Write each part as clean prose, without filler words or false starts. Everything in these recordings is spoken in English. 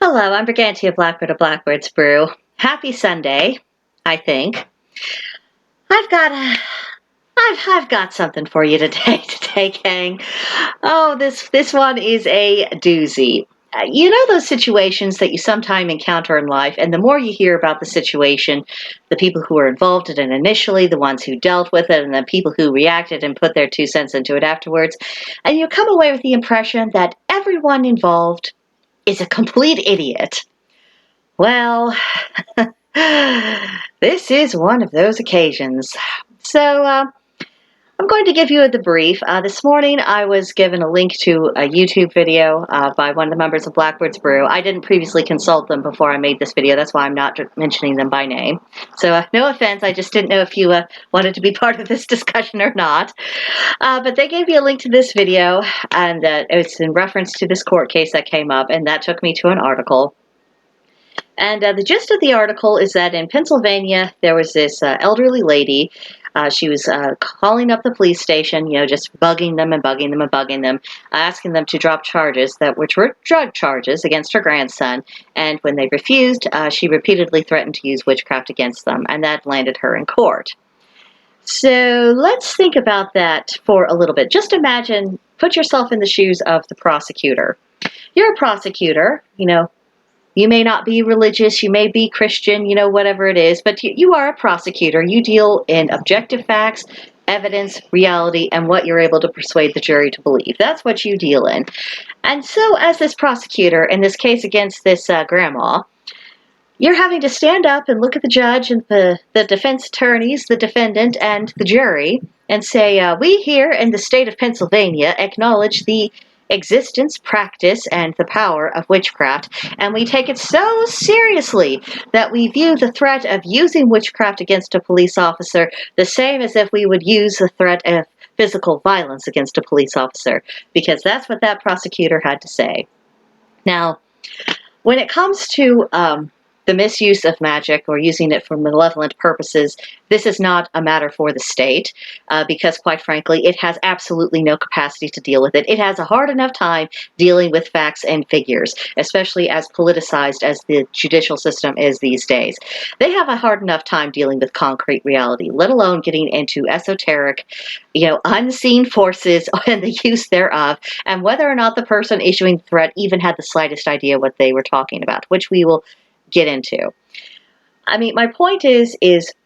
Hello, I'm Brigantia Blackbird of Blackbird's Brew. Happy Sunday, I think. I've got a, I've got something for you today, gang. Oh, this one is a doozy. You know those situations that you sometimes encounter in life, and the more you hear about the situation, the people who were involved in it initially, the ones who dealt with it, and the people who reacted and put their 2 cents into it afterwards, and you come away with the impression that everyone involved is a complete idiot. Well, this is one of those occasions. So, I'm going to give you the brief. This morning, I was given a link to a YouTube video by one of the members of Blackbird's Brew. I didn't previously consult them before I made this video. That's why I'm not mentioning them by name. So, no offense. I just didn't know if you wanted to be part of this discussion or not. But they gave me a link to this video, and it's in reference to this court case that came up, and that took me to an article. And the gist of the article is that in Pennsylvania, there was this elderly lady. She was calling up the police station, just bugging them and bugging them and bugging them, asking them to drop charges which were drug charges against her grandson. And when they refused, she repeatedly threatened to use witchcraft against them, and that landed her in court. So let's think about that for a little bit. Just imagine, put yourself in the shoes of the prosecutor. You're a prosecutor, You may not be religious, you may be Christian, whatever it is, but you are a prosecutor. You deal in objective facts, evidence, reality, and what you're able to persuade the jury to believe. That's what you deal in. And so as this prosecutor, in this case against this grandma, you're having to stand up and look at the judge and the defense attorneys, the defendant, and the jury, and say, we here in the state of Pennsylvania acknowledge the existence, practice, and the power of witchcraft, and we take it so seriously that we view the threat of using witchcraft against a police officer the same as if we would use the threat of physical violence against a police officer, because that's what that prosecutor had to say. Now, when it comes to the misuse of magic or using it for malevolent purposes, this is not a matter for the state because, quite frankly, it has absolutely no capacity to deal with it. It has a hard enough time dealing with facts and figures, especially as politicized as the judicial system is these days. They have a hard enough time dealing with concrete reality, let alone getting into esoteric, unseen forces and the use thereof, and whether or not the person issuing the threat even had the slightest idea what they were talking about, which we will get into. I mean, my point is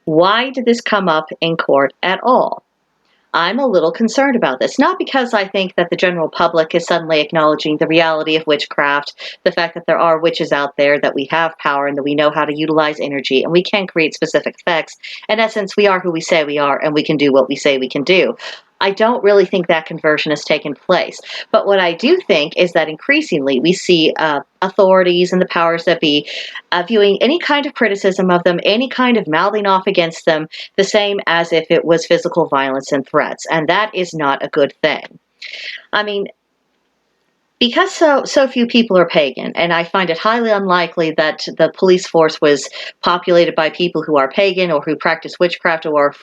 why did this come up in court at all? I'm a little concerned about this, not because I think that the general public is suddenly acknowledging the reality of witchcraft, the fact that there are witches out there, that we have power, and that we know how to utilize energy, and we can create specific effects. In essence, we are who we say we are, and we can do what we say we can do. I don't really think that conversion has taken place. But what I do think is that increasingly we see authorities and the powers that be viewing any kind of criticism of them, any kind of mouthing off against them, the same as if it was physical violence and threats. And that is not a good thing. I mean, because so few people are pagan, and I find it highly unlikely that the police force was populated by people who are pagan or who practice witchcraft or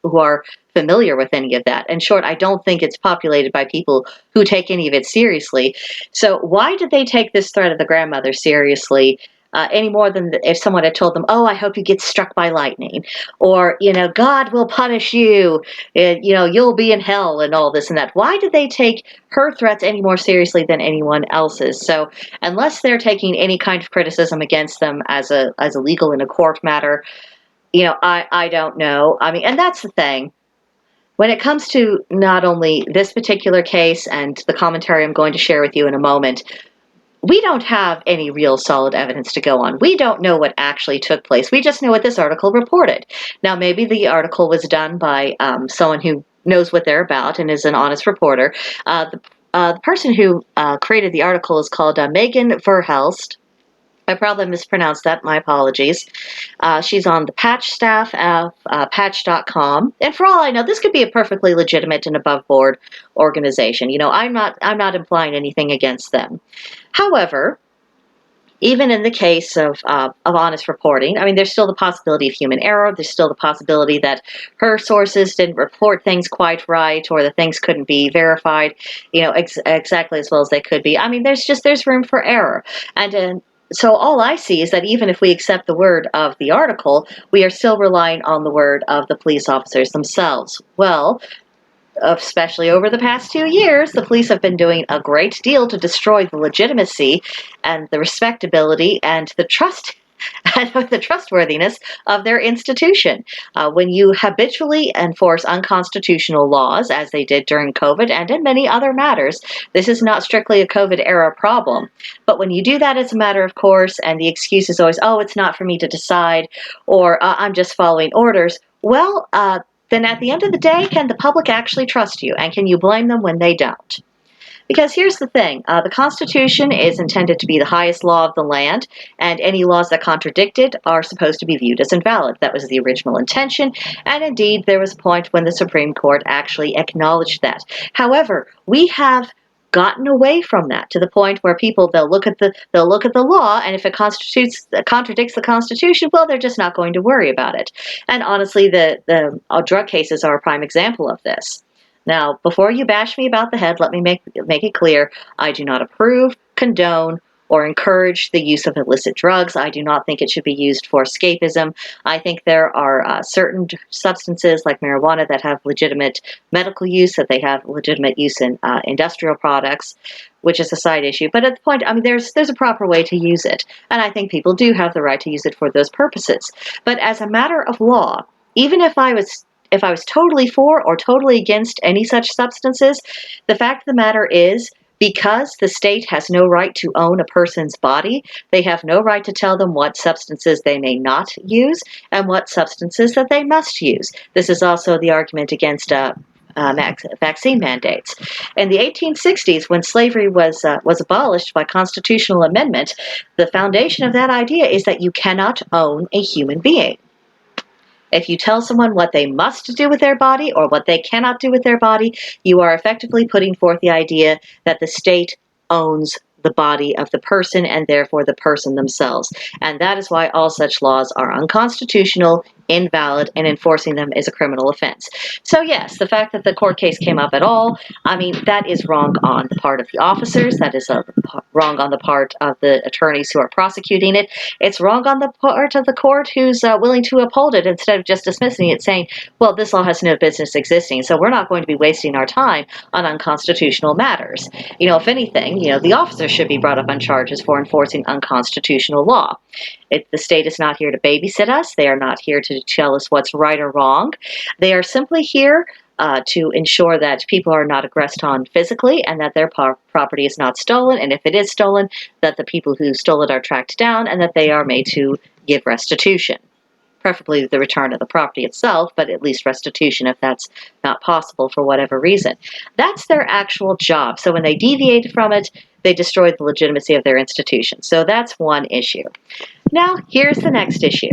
who are familiar with any of that. In short, I don't think it's populated by people who take any of it seriously. So why did they take this threat of the grandmother seriously? Any more than if someone had told them, oh, I hope you get struck by lightning, or, God will punish you, and, you'll be in hell and all this and that. Why did they take her threats any more seriously than anyone else's? So unless they're taking any kind of criticism against them as a legal in a court matter, I don't know. I mean, and that's the thing. When it comes to not only this particular case and the commentary I'm going to share with you in a moment, we don't have any real solid evidence to go on. We don't know what actually took place. We just know what this article reported. Now, maybe the article was done by someone who knows what they're about and is an honest reporter. The person who created the article is called Megan Verhelst. I probably mispronounced that. My apologies. She's on the Patch staff of Patch.com, and for all I know, this could be a perfectly legitimate and above-board organization. I'm not implying anything against them. However, even in the case of honest reporting, I mean, there's still the possibility of human error. There's still the possibility that her sources didn't report things quite right, or that things couldn't be verified, exactly as well as they could be. I mean, there's room for error, and So all I see is that even if we accept the word of the article, we are still relying on the word of the police officers themselves. Well, especially over the past 2 years, the police have been doing a great deal to destroy the legitimacy and the respectability and the trust and the trustworthiness of their institution. When you habitually enforce unconstitutional laws, as they did during COVID and in many other matters, this is not strictly a COVID era problem. But when you do that as a matter of course, and the excuse is always, oh, it's not for me to decide, or I'm just following orders, well, then at the end of the day, can the public actually trust you? And can you blame them when they don't? Because here's the thing, the Constitution is intended to be the highest law of the land, and any laws that contradict it are supposed to be viewed as invalid. That was the original intention, and indeed there was a point when the Supreme Court actually acknowledged that. However, we have gotten away from that to the point where people they'll look at the law, and if it contradicts the Constitution, well, they're just not going to worry about it. And honestly, the drug cases are a prime example of this. Now, before you bash me about the head, let me make it clear, I do not approve, condone, or encourage the use of illicit drugs. I do not think it should be used for escapism. I think there are certain substances like marijuana that have legitimate medical use, that they have legitimate use in industrial products, which is a side issue. But at the point, I mean, there's a proper way to use it, and I think people do have the right to use it for those purposes. But as a matter of law, even if I was totally for or totally against any such substances, the fact of the matter is, because the state has no right to own a person's body, they have no right to tell them what substances they may not use and what substances that they must use. This is also the argument against vaccine mandates. In the 1860s, when slavery was abolished by constitutional amendment, the foundation of that idea is that you cannot own a human being. If you tell someone what they must do with their body or what they cannot do with their body, you are effectively putting forth the idea that the state owns the body of the person and therefore the person themselves. And that is why all such laws are unconstitutional, invalid, and enforcing them is a criminal offense. So yes, the fact that the court case came up at all, I mean, that is wrong on the part of the officers. That is wrong on the part of the attorneys who are prosecuting it. It's wrong on the part of the court who's willing to uphold it instead of just dismissing it, saying, well, this law has no business existing, so we're not going to be wasting our time on unconstitutional matters. You know, if anything, you know, the officers should be brought up on charges for enforcing unconstitutional law. The state is not here to babysit us. They are not here to tell us what's right or wrong. They are simply here to ensure that people are not aggressed on physically and that their property is not stolen. And if it is stolen, that the people who stole it are tracked down and that they are made to give restitution. Preferably the return of the property itself, but at least restitution if that's not possible for whatever reason. That's their actual job. So when they deviate from it, they destroy the legitimacy of their institution. So that's one issue. Now, here's the next issue.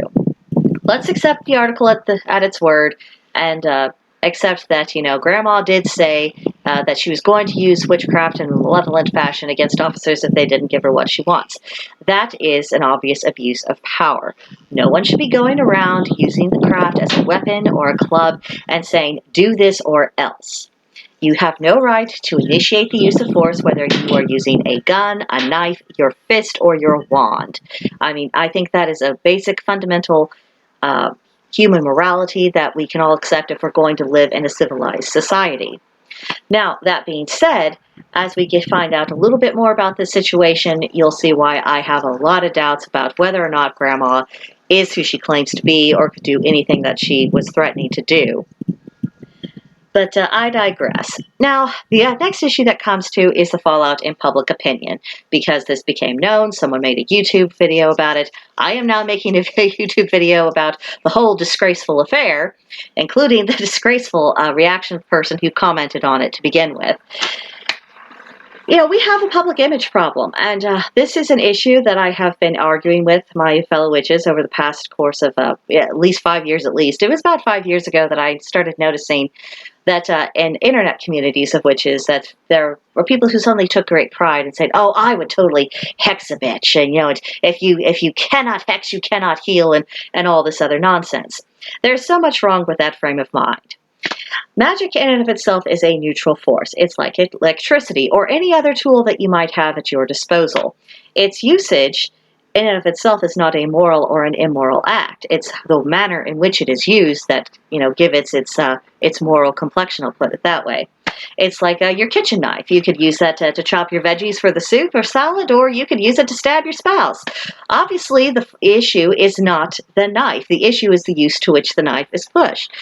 Let's accept the article at its word and accept that, you know, Grandma did say that she was going to use witchcraft in a malevolent fashion against officers if they didn't give her what she wants. That is an obvious abuse of power. No one should be going around using the craft as a weapon or a club and saying, do this or else. You have no right to initiate the use of force, whether you are using a gun, a knife, your fist, or your wand. I mean, I think that is a basic, fundamental human morality that we can all accept if we're going to live in a civilized society. Now, that being said, as we find out a little bit more about this situation, you'll see why I have a lot of doubts about whether or not Grandma is who she claims to be or could do anything that she was threatening to do. But I digress. Now, the next issue that comes to is the fallout in public opinion. Because this became known, someone made a YouTube video about it. I am now making a YouTube video about the whole disgraceful affair, including the disgraceful reaction of the person who commented on it to begin with. You know, we have a public image problem, and this is an issue that I have been arguing with my fellow witches over the past course of at least 5 years at least. It was about 5 years ago that I started noticing that in internet communities of witches that there were people who suddenly took great pride and said, oh, I would totally hex a bitch, and, you know, if you cannot hex, you cannot heal, and all this other nonsense. There's so much wrong with that frame of mind. Magic in and of itself is a neutral force. It's like electricity or any other tool that you might have at your disposal. Its usage in and of itself is not a moral or an immoral act. It's the manner in which it is used that, give its moral complexion, I'll put it that way. It's like your kitchen knife. You could use that to chop your veggies for the soup or salad, or you could use it to stab your spouse. Obviously, the issue is not the knife. The issue is the use to which the knife is pushed.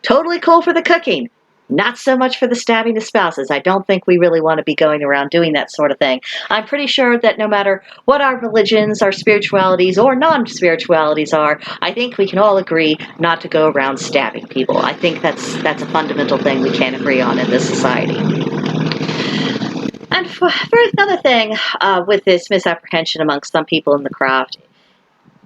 Totally cool for the cooking. Not so much for the stabbing of spouses. I don't think we really want to be going around doing that sort of thing. I'm pretty sure that no matter what our religions, our spiritualities, or non-spiritualities are, I think we can all agree not to go around stabbing people. I think that's a fundamental thing we can't agree on in this society. And for another thing with this misapprehension amongst some people in the craft,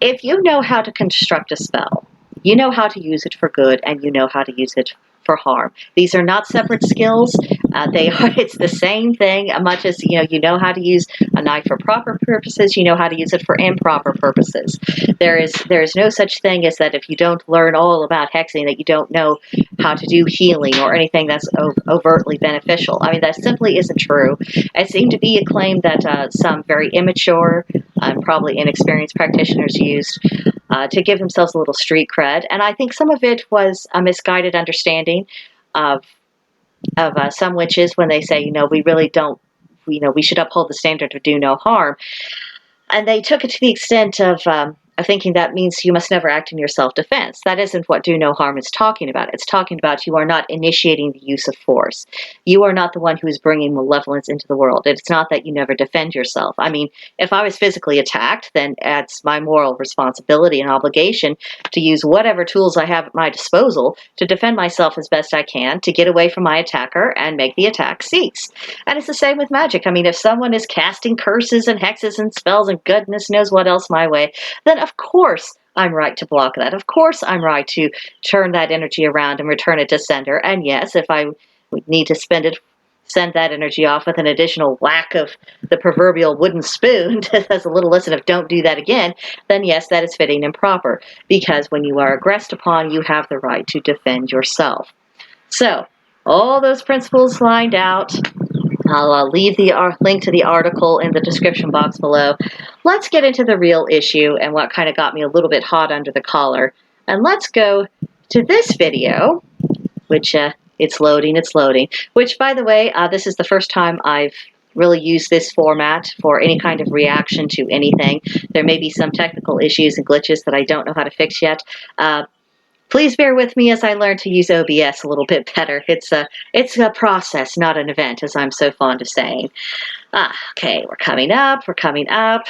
if you know how to construct a spell, you know how to use it for good, and you know how to use it for harm. These are not separate skills. It's the same thing, much as you know how to use a knife for proper purposes, you know how to use it for improper purposes. There is no such thing as that if you don't learn all about hexing, that you don't know how to do healing or anything that's overtly beneficial. I mean, that simply isn't true. It seemed to be a claim that some very immature and probably inexperienced practitioners used to give themselves a little street cred. And I think some of it was a misguided understanding of some witches when they say, we really don't, we should uphold the standard of do no harm. And they took it to the extent of thinking that means you must never act in your self-defense. That isn't what do no harm is talking about. It's talking about you are not initiating the use of force. You are not the one who is bringing malevolence into the world. It's not that you never defend yourself. I mean, if I was physically attacked, then it's my moral responsibility and obligation to use whatever tools I have at my disposal to defend myself as best I can, to get away from my attacker and make the attack cease. And it's the same with magic. I mean, if someone is casting curses and hexes and spells and goodness knows what else my way, then of course I'm right to block that. Of course I'm right to turn that energy around and return it to sender. And yes, if I need to send that energy off with an additional whack of the proverbial wooden spoon as a little lesson of don't do that again, then yes, that is fitting and proper. Because when you are aggressed upon, you have the right to defend yourself. So, all those principles lined out. I'll leave the link to the article in the description box below. Let's get into the real issue and what kind of got me a little bit hot under the collar. And let's go to this video, which it's loading, which, by the way, this is the first time I've really used this format for any kind of reaction to anything. There may be some technical issues and glitches that I don't know how to fix yet. Please bear with me as I learn to use OBS a little bit better. It's a process, not an event, as I'm so fond of saying. Okay, we're coming up.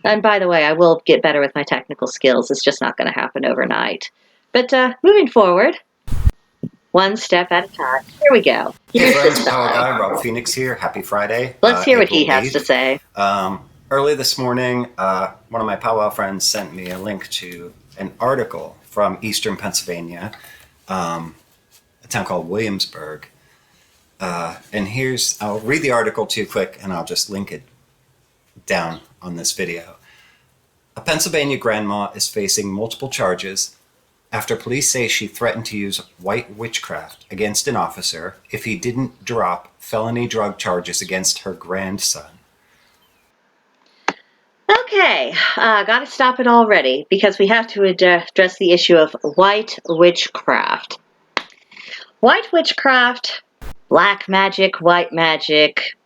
And by the way, I will get better with my technical skills. It's just not going to happen overnight. But moving forward, one step at a time. Here we go. Hey friends, Power Guy, Rob Phoenix here. Happy Friday. Let's hear what he has to say. Early this morning, one of my powwow friends sent me a link to an article from Eastern Pennsylvania, a town called Williamsburg. And I'll read the article to you quick, and I'll just link it down on this video. A Pennsylvania grandma is facing multiple charges after police say she threatened to use white witchcraft against an officer if he didn't drop felony drug charges against her grandson. Okay, gotta stop it already because we have to address the issue of white witchcraft. White witchcraft, black magic, white magic,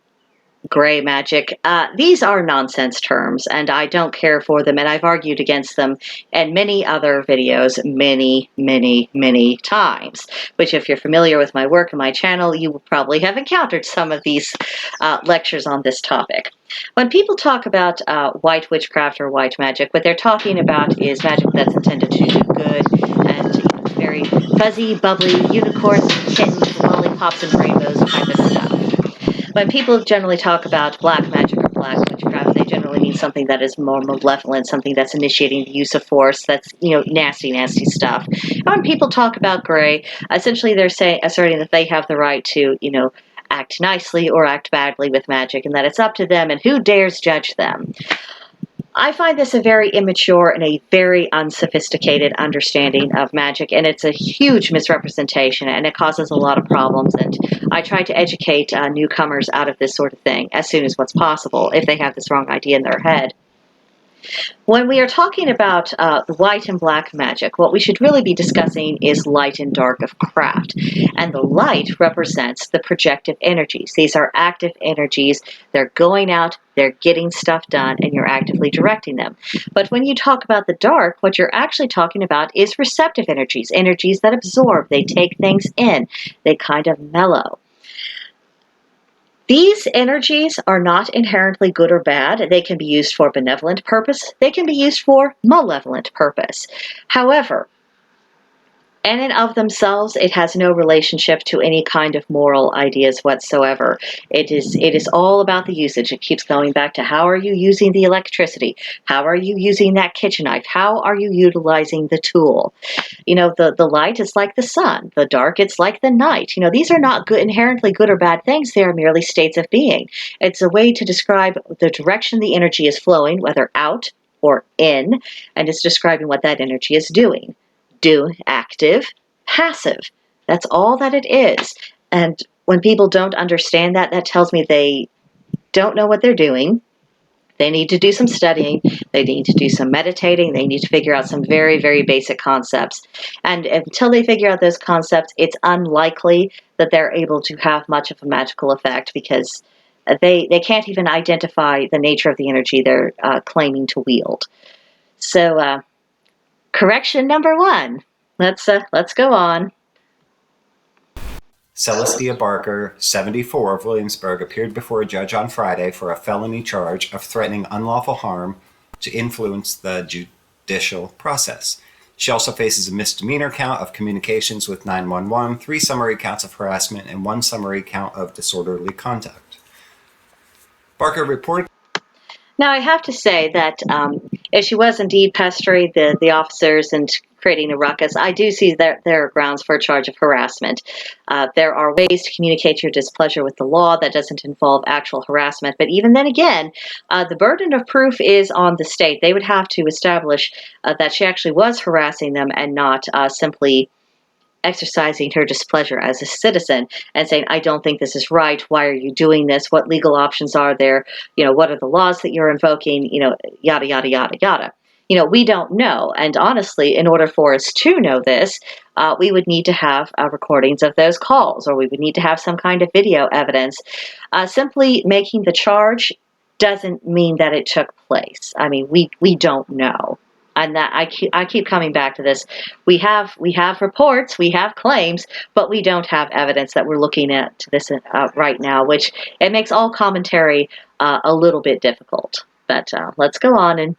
gray magic, these are nonsense terms and I don't care for them, and I've argued against them in many other videos many times, which if you're familiar with my work and my channel, you will probably have encountered some of these lectures on this topic. When people talk about white witchcraft or white magic, what they're talking about is magic that's intended to do good and very fuzzy, bubbly, unicorns, kittens, lollipops, and rainbows kind of stuff. When people generally talk about black magic or black witchcraft, they generally mean something that is more malevolent, something that's initiating the use of force, that's, nasty stuff. And when people talk about gray, essentially they're asserting that they have the right to, act nicely or act badly with magic, and that it's up to them and who dares judge them. I find this a very immature and a very unsophisticated understanding of magic, and it's a huge misrepresentation, and it causes a lot of problems, and I try to educate newcomers out of this sort of thing as soon as what's possible if they have this wrong idea in their head. When we are talking about white and black magic, what we should really be discussing is light and dark of craft. And the light represents the projective energies. These are active energies. They're going out, they're getting stuff done, and you're actively directing them. But when you talk about the dark, what you're actually talking about is receptive energies, energies that absorb, they take things in, they kind of mellow. These energies are not inherently good or bad. They can be used for benevolent purpose. They can be used for malevolent purpose. However, in and of themselves, it has no relationship to any kind of moral ideas whatsoever. It is all about the usage. It keeps going back to how are you using the electricity? How are you using that kitchen knife? How are you utilizing the tool? You know, the light is like the sun. The dark, it's like the night. You know, these are not good, inherently good or bad things. They are merely states of being. It's a way to describe the direction the energy is flowing, whether out or in, and it's describing what that energy is doing. Active, passive. That's all that it is. And when people don't understand that, that tells me they don't know what they're doing. They need to do some studying. They need to do some meditating. They need to figure out some very, very basic concepts. And until they figure out those concepts, it's unlikely that they're able to have much of a magical effect because they can't even identify the nature of the energy they're claiming to wield. So, correction number one. Let's go on. Celestia Barker, 74, of Williamsburg, appeared before a judge on Friday for a felony charge of threatening unlawful harm to influence the judicial process. She also faces a misdemeanor count of communications with 911, 3 summary counts of harassment, and 1 summary count of disorderly conduct. Barker reported. Now, I have to say that if she was indeed pestering the officers and creating a ruckus, I do see that there are grounds for a charge of harassment. There are ways to communicate your displeasure with the law that doesn't involve actual harassment. But even then again, the burden of proof is on the state. They would have to establish that she actually was harassing them and not simply exercising her displeasure as a citizen and saying, I don't think this is right. Why are you doing this? What legal options are there? You know, what are the laws that you're invoking? You know, yada, yada, yada, yada. You know, we don't know. And honestly, in order for us to know this, we would need to have recordings of those calls, or we would need to have some kind of video evidence. Simply making the charge doesn't mean that it took place. I mean, we don't know. And that I keep coming back to this. We have reports, we have claims, but we don't have evidence that we're looking at this right now, which it makes all commentary a little bit difficult. But let's go on and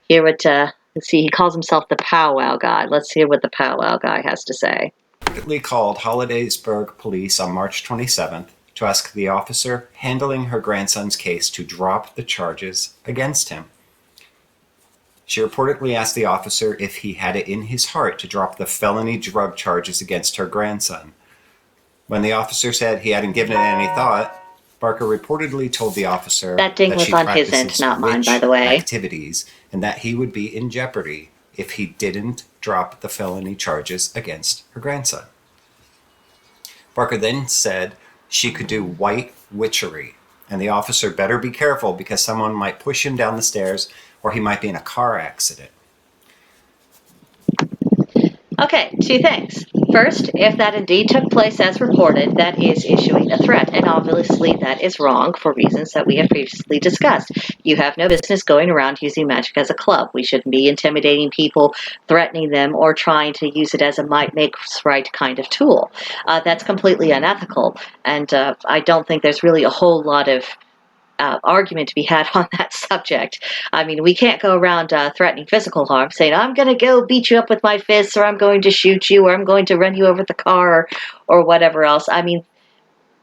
hear what. Let's see. He calls himself the powwow guy. Let's hear what the powwow guy has to say. Reportedly called Hollidaysburg police on March 27th to ask the officer handling her grandson's case to drop the charges against him. She reportedly asked the officer if he had it in his heart to drop the felony drug charges against her grandson. When the officer said he hadn't given it any thought, Barker reportedly told the officer that ding was on his end, not mine, by the way. Activities, and that he would be in jeopardy if he didn't drop the felony charges against her grandson. Barker then said she could do white witchery, and the officer better be careful because someone might push him down the stairs or he might be in a car accident. Okay, 2 things. First, if that indeed took place as reported, that is issuing a threat, and obviously that is wrong for reasons that we have previously discussed. You have no business going around using magic as a club. We shouldn't be intimidating people, threatening them, or trying to use it as a might makes right kind of tool. That's completely unethical, and I don't think there's really a whole lot of argument to be had on that subject. I mean, we can't go around threatening physical harm, saying, I'm going to go beat you up with my fists, or I'm going to shoot you, or I'm going to run you over the car, or whatever else. I mean,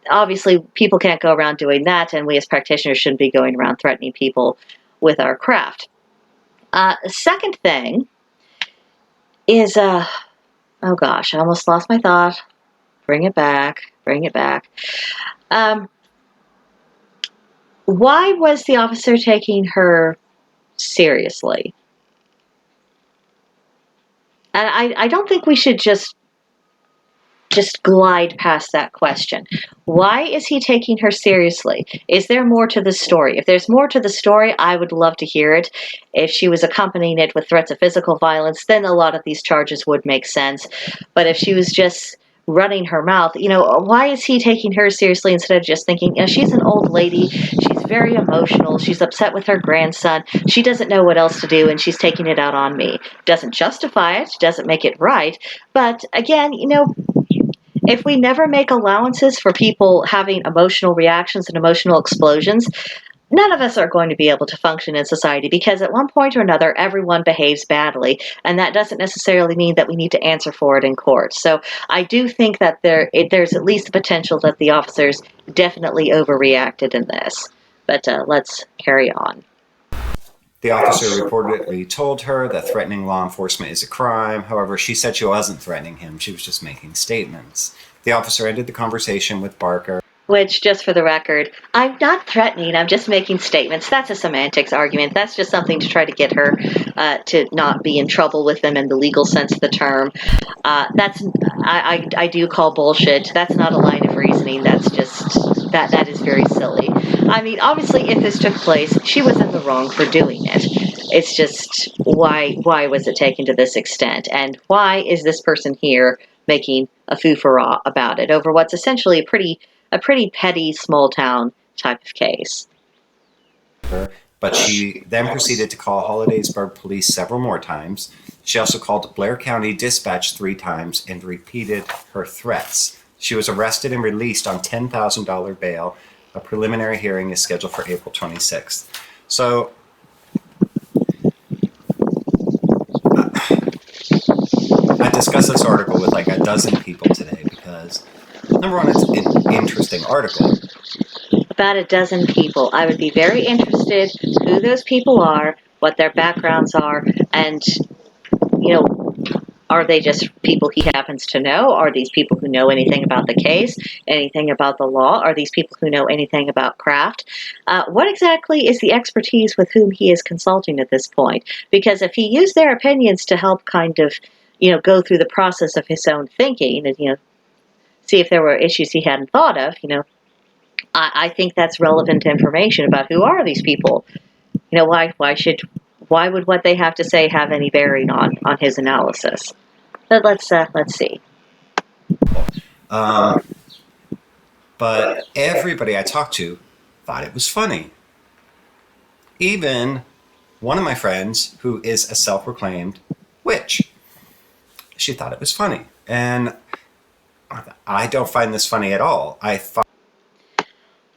obviously, people can't go around doing that, and we as practitioners shouldn't be going around threatening people with our craft. Second thing is, oh gosh, I almost lost my thought. Bring it back. Why was the officer taking her seriously? And I don't think we should just just glide past that question. Why is he taking her seriously? Is there more to the story? If there's more to the story, I would love to hear it. If she was accompanying it with threats of physical violence, then a lot of these charges would make sense. But if she was just running her mouth, why is he taking her seriously instead of just thinking, she's an old lady, she's very emotional, she's upset with her grandson, she doesn't know what else to do, and she's taking it out on me. Doesn't justify it, doesn't make it right, but again, if we never make allowances for people having emotional reactions and emotional explosions, none of us are going to be able to function in society, because at one point or another, everyone behaves badly, and that doesn't necessarily mean that we need to answer for it in court. So I do think that there's at least the potential that the officers definitely overreacted in this. But let's carry on. The officer reportedly told her that threatening law enforcement is a crime. However, she said she wasn't threatening him. She was just making statements. The officer ended the conversation with Barker. Which, just for the record, I'm not threatening, I'm just making statements. That's a semantics argument. That's just something to try to get her to not be in trouble with them in the legal sense of the term. I do call bullshit. That's not a line of reasoning. That's just, that is very silly. I mean, obviously, if this took place, she was in the wrong for doing it. It's just, why was it taken to this extent? And why is this person here making a foo-for-rah about it over what's essentially a pretty petty, small-town type of case? But she then proceeded to call Hollidaysburg police several more times. She also called Blair County Dispatch 3 times and repeated her threats. She was arrested and released on $10,000 bail. A preliminary hearing is scheduled for April 26th. So, I discussed this article with like a dozen people today because, number one, it's an interesting article. About a dozen people. I would be very interested who those people are, what their backgrounds are, and, are they just people he happens to know? Are these people who know anything about the case, anything about the law? Are these people who know anything about craft? What exactly is the expertise with whom he is consulting at this point? Because if he used their opinions to help kind of, go through the process of his own thinking and, see if there were issues he hadn't thought of, I think that's relevant information about who are these people. Why would what they have to say have any bearing on his analysis? But let's see. But everybody I talked to thought it was funny. Even one of my friends, who is a self-proclaimed witch, she thought it was funny. And I don't find this funny at all.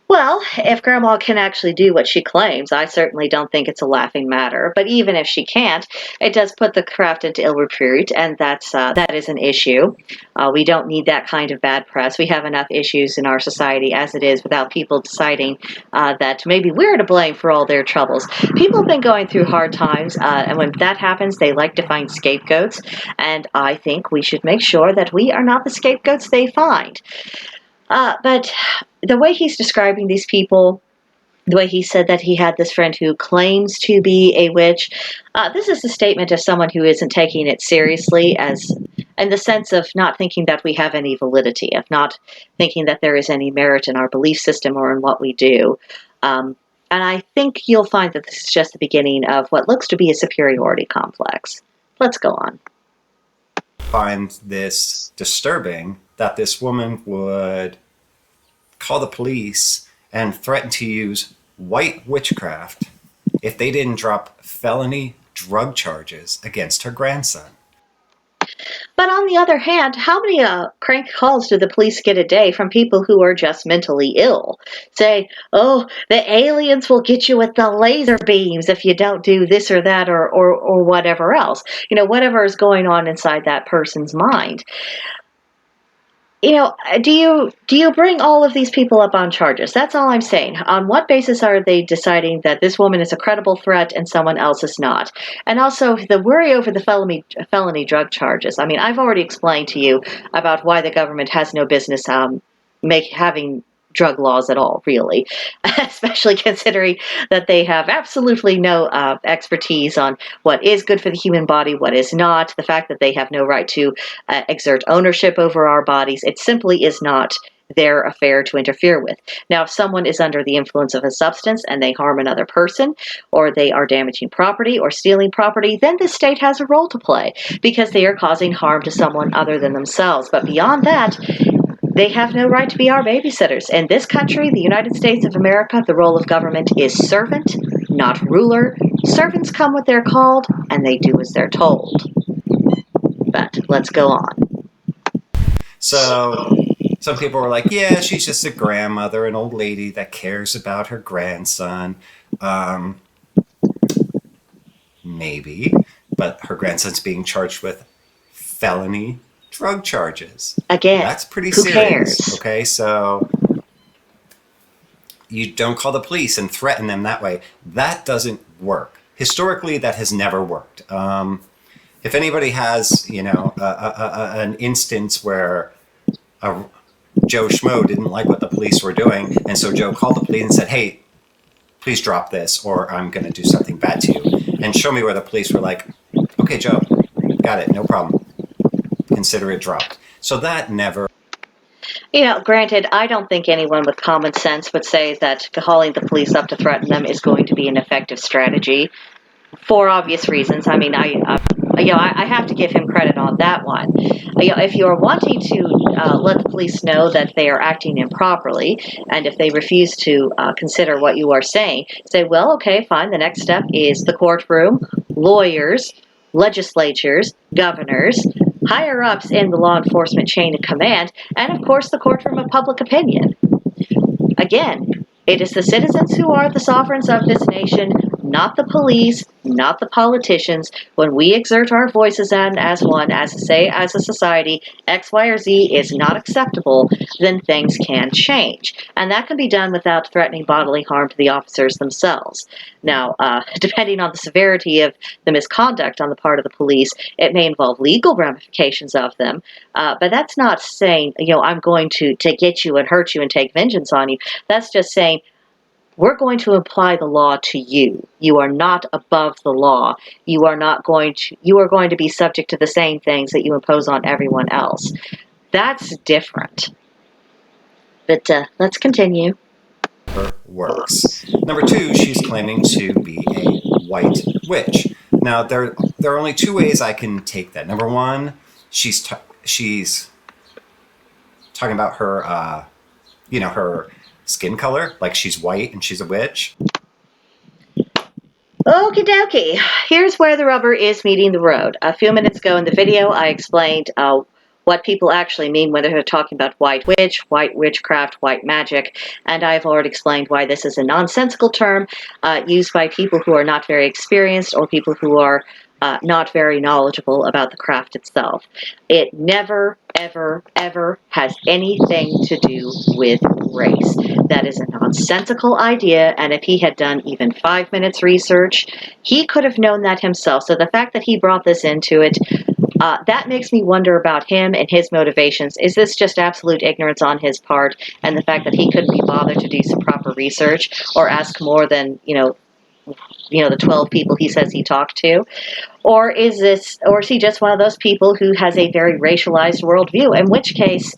Well, if Grandma can actually do what she claims, I certainly don't think it's a laughing matter. But even if she can't, it does put the craft into ill repute, and that is an issue. We don't need that kind of bad press. We have enough issues in our society as it is without people deciding that maybe we're to blame for all their troubles. People have been going through hard times, and when that happens, they like to find scapegoats. And I think we should make sure that we are not the scapegoats they find. But the way he's describing these people, the way he said that he had this friend who claims to be a witch, this is a statement of someone who isn't taking it seriously, as in the sense of not thinking that we have any validity, of not thinking that there is any merit in our belief system or in what we do. And I think you'll find that this is just the beginning of what looks to be a superiority complex. Let's go on. Find this disturbing that this woman would call the police and threaten to use white witchcraft if they didn't drop felony drug charges against her grandson. But on the other hand, how many crank calls do the police get a day from people who are just mentally ill? Saying, oh, the aliens will get you with the laser beams if you don't do this or that or whatever else. Whatever is going on inside that person's mind. Do you bring all of these people up on charges? That's all I'm saying. On what basis are they deciding that this woman is a credible threat and someone else is not? And also the worry over the felony drug charges. I mean, I've already explained to you about why the government has no business drug laws at all, really, especially considering that they have absolutely no expertise on what is good for the human body, what is not, the fact that they have no right to exert ownership over our bodies. It simply is not their affair to interfere with. Now, if someone is under the influence of a substance and they harm another person, or they are damaging property or stealing property, then the state has a role to play because they are causing harm to someone other than themselves. But beyond that, they have no right to be our babysitters. In this country, the United States of America, the role of government is servant, not ruler. Servants come what they're called, and they do as they're told. But let's go on. So some people were like, yeah, she's just a grandmother, an old lady that cares about her grandson. Maybe, but her grandson's being charged with felony drug charges. Again, that's pretty who serious. cares? Okay, so you don't call the police and threaten them that way. That doesn't work. Historically, that has never worked. If anybody has, an instance where Joe Schmo didn't like what the police were doing, and so Joe called the police and said, hey, please drop this or I'm going to do something bad to you. And show me where the police were like, okay, Joe, got it, no problem. Consider it dropped. So that never... Granted, I don't think anyone with common sense would say that calling the police up to threaten them is going to be an effective strategy for obvious reasons. I mean, I have to give him credit on that one. If you're wanting to let the police know that they are acting improperly, and if they refuse to consider what you are saying, say, well, okay, fine. The next step is the courtroom, lawyers, legislatures, governors, higher ups in the law enforcement chain of command, and of course the courtroom of public opinion. Again, it is the citizens who are the sovereigns of this nation, not the police, not the politicians. When we exert our voices and as one, as a society, X, Y, or Z is not acceptable, then things can change. And that can be done without threatening bodily harm to the officers themselves. Now, depending on the severity of the misconduct on the part of the police, it may involve legal ramifications of them. But that's not saying, I'm going to get you and hurt you and take vengeance on you. That's just saying, we're going to apply the law to you. You are not above the law. You are going to be subject to the same things that you impose on everyone else. That's different. But let's continue. Works. Number two, she's claiming to be a white witch. Now, there are only two ways I can take that. Number one, she's talking about her, her skin color, like she's white and she's a witch. Okie dokie. Here's where the rubber is meeting the road. A few minutes ago in the video, I explained what people actually mean when they're talking about white witch, white witchcraft, white magic, and I've already explained why this is a nonsensical term used by people who are not very experienced or people who are not very knowledgeable about the craft itself. It never, ever, ever has anything to do with race. That is a nonsensical idea, and if he had done even 5 minutes research, he could have known that himself. So the fact that he brought this into it, that makes me wonder about him and his motivations. Is this just absolute ignorance on his part, and the fact that he couldn't be bothered to do some proper research or ask more than, the 12 people he says he talked to? Or is he just one of those people who has a very racialized worldview? In which case,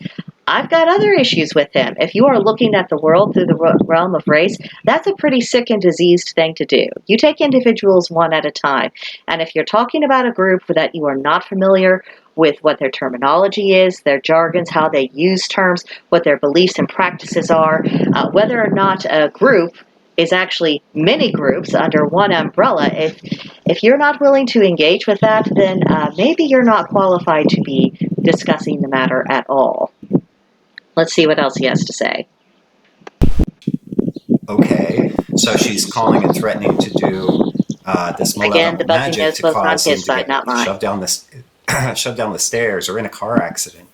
I've got other issues with him. If you are looking at the world through the realm of race, that's a pretty sick and diseased thing to do. You take individuals one at a time. And if you're talking about a group that you are not familiar with what their terminology is, their jargons, how they use terms, what their beliefs and practices are, whether or not a group is actually many groups under one umbrella, if you're not willing to engage with that, then maybe you're not qualified to be discussing the matter at all. Let's see what else he has to say. Okay, so she's calling and threatening to do this malevolent magic to cause him to get shoved down the stairs or in a car accident.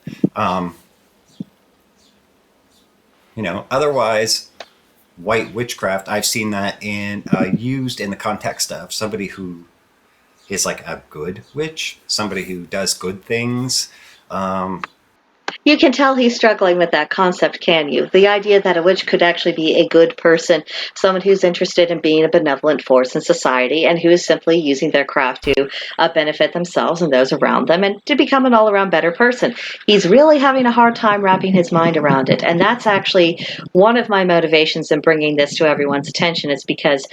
Otherwise, white witchcraft, I've seen that used in the context of somebody who is like a good witch, somebody who does good things. You can tell he's struggling with that concept, can you? The idea that a witch could actually be a good person, someone who's interested in being a benevolent force in society, and who is simply using their craft to benefit themselves and those around them, and to become an all-around better person. He's really having a hard time wrapping his mind around it, and that's actually one of my motivations in bringing this to everyone's attention, is because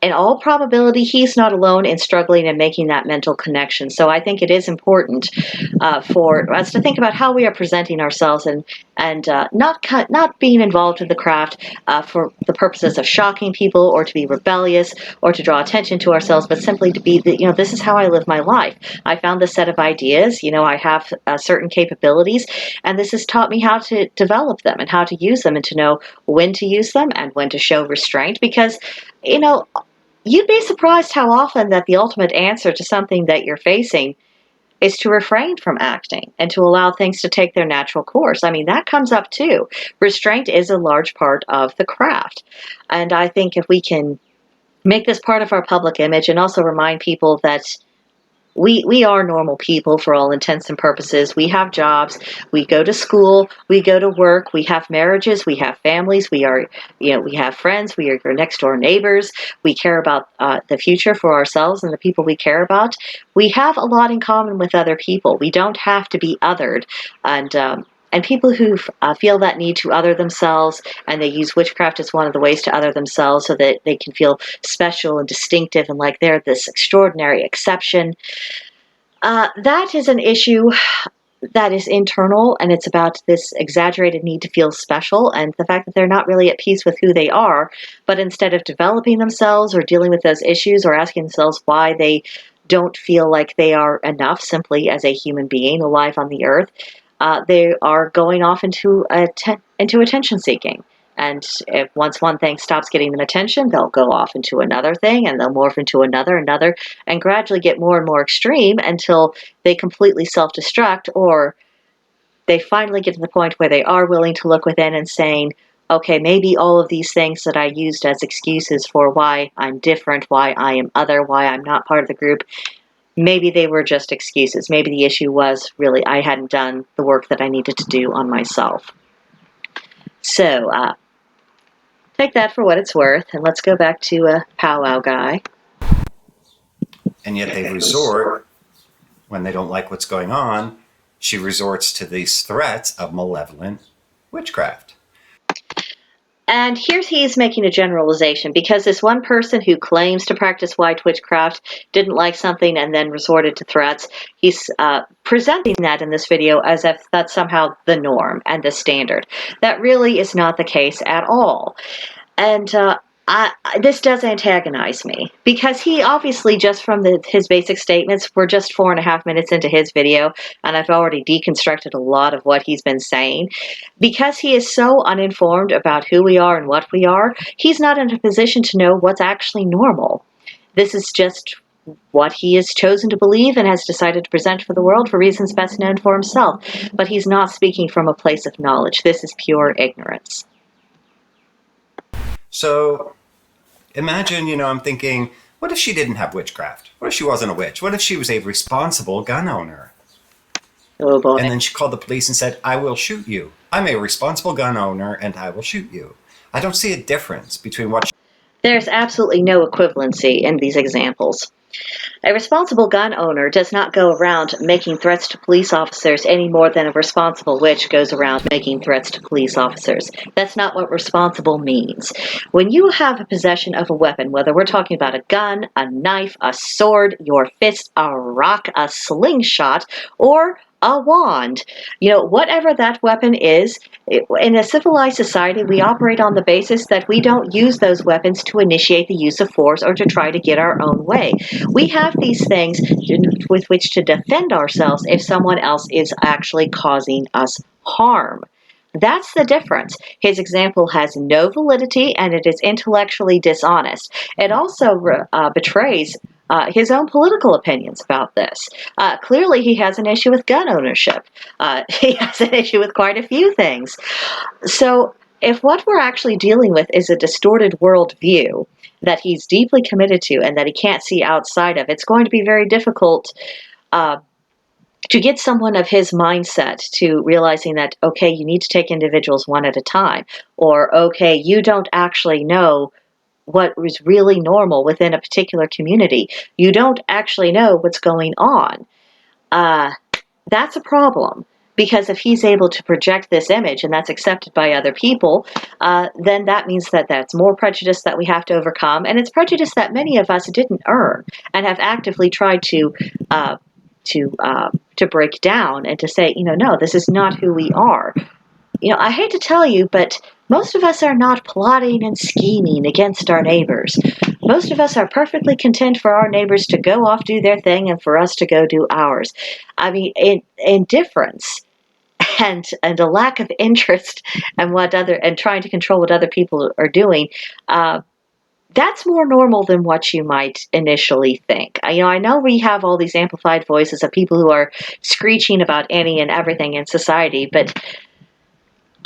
in all probability, he's not alone in struggling and making that mental connection. So I think it is important for us to think about how we are presenting ourselves, and not being involved in the craft for the purposes of shocking people or to be rebellious or to draw attention to ourselves, but simply to be this is how I live my life. I found this set of ideas. I have certain capabilities, and this has taught me how to develop them and how to use them, and to know when to use them and when to show restraint, because you know you'd be surprised how often that the ultimate answer to something that you're facing is to refrain from acting and to allow things to take their natural course. I mean, that comes up too. Restraint is a large part of the craft. And I think if we can make this part of our public image, and also remind people that we are normal people for all intents and purposes. We have jobs, we go to school, we go to work, we have marriages, we have families, we have friends, we are your next door neighbors, we care about the future for ourselves and the people we care about. We have a lot in common with other people. We don't have to be othered. And people who feel that need to other themselves, and they use witchcraft as one of the ways to other themselves so that they can feel special and distinctive and like they're this extraordinary exception, that is an issue that is internal, and it's about this exaggerated need to feel special and the fact that they're not really at peace with who they are. But instead of developing themselves or dealing with those issues or asking themselves why they don't feel like they are enough simply as a human being alive on the earth, they are going off into attention seeking. And if once one thing stops getting them attention, they'll go off into another thing, and they'll morph into another, and gradually get more and more extreme until they completely self-destruct, or they finally get to the point where they are willing to look within and saying, okay, maybe all of these things that I used as excuses for why I'm different, why I am other, why I'm not part of the group, maybe they were just excuses. Maybe the issue was really I hadn't done the work that I needed to do on myself. So, take that for what it's worth, and let's go back to Powwow Guy. And yet they resort, when they don't like what's going on, she resorts to these threats of malevolent witchcraft. And here he's making a generalization, because this one person who claims to practice white witchcraft didn't like something and then resorted to threats. He's presenting that in this video as if that's somehow the norm and the standard. That really is not the case at all. And this does antagonize me, because he obviously, just from his basic statements, we're just 4.5 minutes into his video, and I've already deconstructed a lot of what he's been saying. Because he is so uninformed about who we are and what we are, he's not in a position to know what's actually normal. This is just what he has chosen to believe and has decided to present for the world for reasons best known for himself. But he's not speaking from a place of knowledge. This is pure ignorance. So imagine, I'm thinking, what if she didn't have witchcraft? What if she wasn't a witch? What if she was a responsible gun owner? Oh boy. And then she called the police and said, I will shoot you. I'm a responsible gun owner and I will shoot you. I don't see a difference between what There's absolutely no equivalency in these examples. A responsible gun owner does not go around making threats to police officers any more than a responsible witch goes around making threats to police officers. That's not what responsible means. When you have a possession of a weapon, whether we're talking about a gun, a knife, a sword, your fist, a rock, a slingshot, or a wand, whatever that weapon is, in a civilized society, we operate on the basis that we don't use those weapons to initiate the use of force or to try to get our own way. We have these things with which to defend ourselves if someone else is actually causing us harm. That's the difference. His example has no validity, and it is intellectually dishonest. It also betrays his own political opinions about this. Clearly, he has an issue with gun ownership. He has an issue with quite a few things. So, if what we're actually dealing with is a distorted worldview that he's deeply committed to and that he can't see outside of, it's going to be very difficult to get someone of his mindset to realizing that, okay, you need to take individuals one at a time, or okay, you don't actually know what is really normal within a particular community. You don't actually know what's going on. That's a problem. Because if he's able to project this image and that's accepted by other people, then that means that that's more prejudice that we have to overcome, and it's prejudice that many of us didn't earn and have actively tried to break down and to say, no, this is not who we are. I hate to tell you, but most of us are not plotting and scheming against our neighbors. Most of us are perfectly content for our neighbors to go off, do their thing, and for us to go do ours. I mean, indifference and a lack of interest and trying to control what other people are doing, that's more normal than what you might initially think. I know we have all these amplified voices of people who are screeching about any and everything in society, but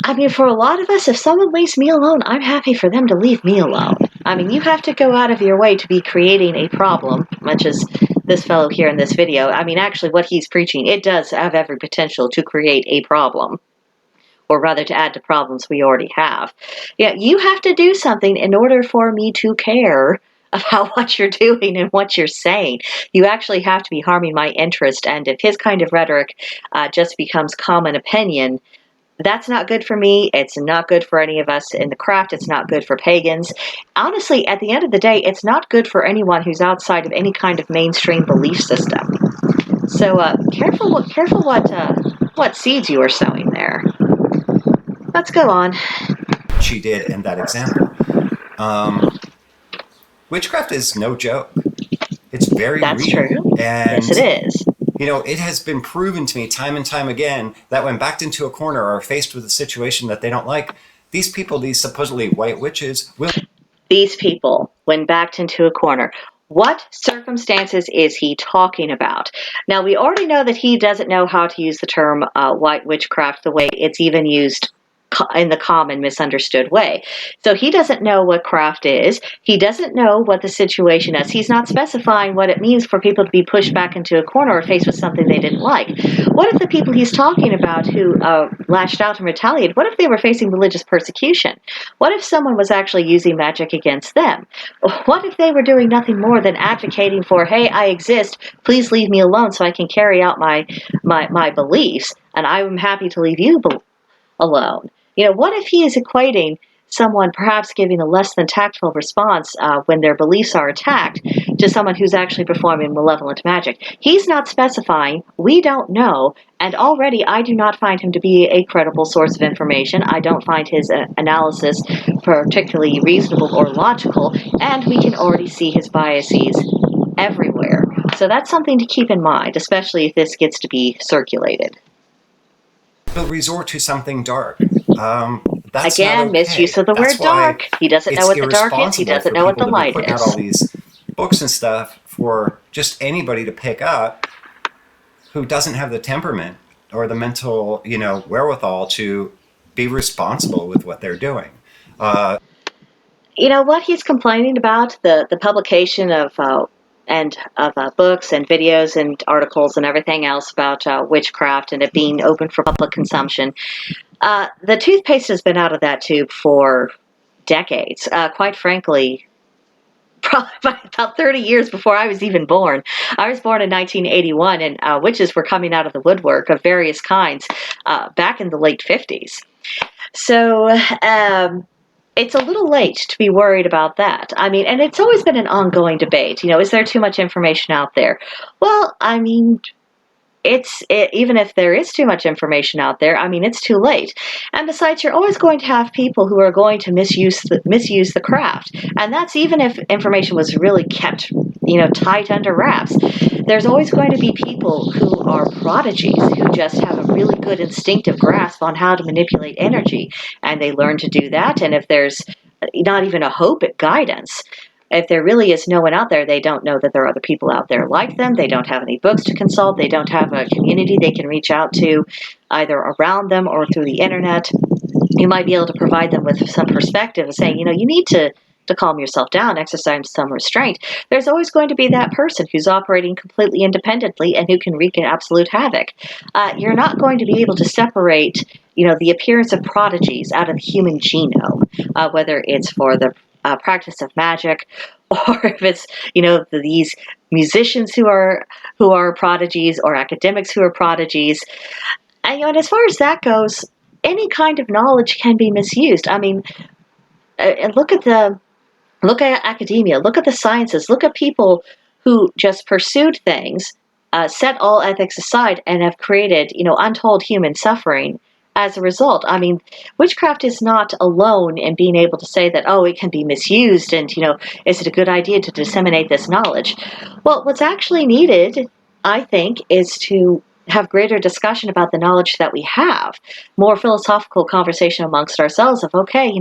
I mean, for a lot of us, if someone leaves me alone, I'm happy for them to leave me alone. I mean, you have to go out of your way to be creating a problem, much as this fellow here in this video. I mean, actually, what he's preaching, it does have every potential to create a problem, or rather to add to problems we already have. Yeah, you have to do something in order for me to care about what you're doing and what you're saying. You actually have to be harming my interest, and if his kind of rhetoric just becomes common opinion, that's not good for me. It's not good for any of us in the craft. It's not good for pagans. Honestly, at the end of the day, it's not good for anyone who's outside of any kind of mainstream belief system. So careful what seeds you are sowing there. Let's go on. She did in that example. Witchcraft is no joke. It's very real. That's true. And yes, it is. It has been proven to me time and time again that when backed into a corner or faced with a situation that they don't like, these people, these supposedly white witches, will... These people, when backed into a corner, what circumstances is he talking about? Now, we already know that he doesn't know how to use the term white witchcraft the way it's even used in the common misunderstood way. So he doesn't know what craft is. He doesn't know what the situation is. He's not specifying what it means for people to be pushed back into a corner or faced with something they didn't like. What if the people he's talking about who lashed out and retaliated, what if they were facing religious persecution? What if someone was actually using magic against them? What if they were doing nothing more than advocating for, hey, I exist, please leave me alone so I can carry out my beliefs, and I'm happy to leave you alone? What if he is equating someone perhaps giving a less than tactful response when their beliefs are attacked to someone who's actually performing malevolent magic? He's not specifying. We don't know. And already I do not find him to be a credible source of information. I don't find his analysis particularly reasonable or logical. And we can already see his biases everywhere. So that's something to keep in mind, especially if this gets to be circulated. Will resort to something dark. That's again, misuse of the word dark. He doesn't know what the dark is. He doesn't know what the light is. Out all these books and stuff for just anybody to pick up who doesn't have the temperament or the mental, wherewithal to be responsible with what they're doing. What he's complaining about, the publication of books and videos and articles and everything else about witchcraft and it being open for public consumption. The toothpaste has been out of that tube for decades. Quite frankly, probably about 30 years before I was even born. I was born in 1981, and witches were coming out of the woodwork of various kinds back in the late 50s. So it's a little late to be worried about that. I mean, and it's always been an ongoing debate. Is there too much information out there? Well, I mean, even if there is too much information out there, I mean, it's too late. And besides, you're always going to have people who are going to misuse the craft. And that's even if information was really kept, tight under wraps. There's always going to be people who are prodigies, who just have a really good instinctive grasp on how to manipulate energy. And they learn to do that. And if there's not even a hope at guidance, if there really is no one out there, they don't know that there are other people out there like them. They don't have any books to consult. They don't have a community they can reach out to either around them or through the internet. You might be able to provide them with some perspective of saying, you need to to calm yourself down, exercise some restraint, there's always going to be that person who's operating completely independently and who can wreak absolute havoc. You're not going to be able to separate, the appearance of prodigies out of the human genome, whether it's for the practice of magic, or if it's, these musicians who are prodigies, or academics who are prodigies. And as far as that goes, any kind of knowledge can be misused. I mean, look at academia, look at the sciences, look at people who just pursued things, set all ethics aside, and have created, untold human suffering as a result. I mean, witchcraft is not alone in being able to say that, oh, it can be misused, and, is it a good idea to disseminate this knowledge? Well, what's actually needed, I think, is to have greater discussion about the knowledge that we have, more philosophical conversation amongst ourselves of, okay,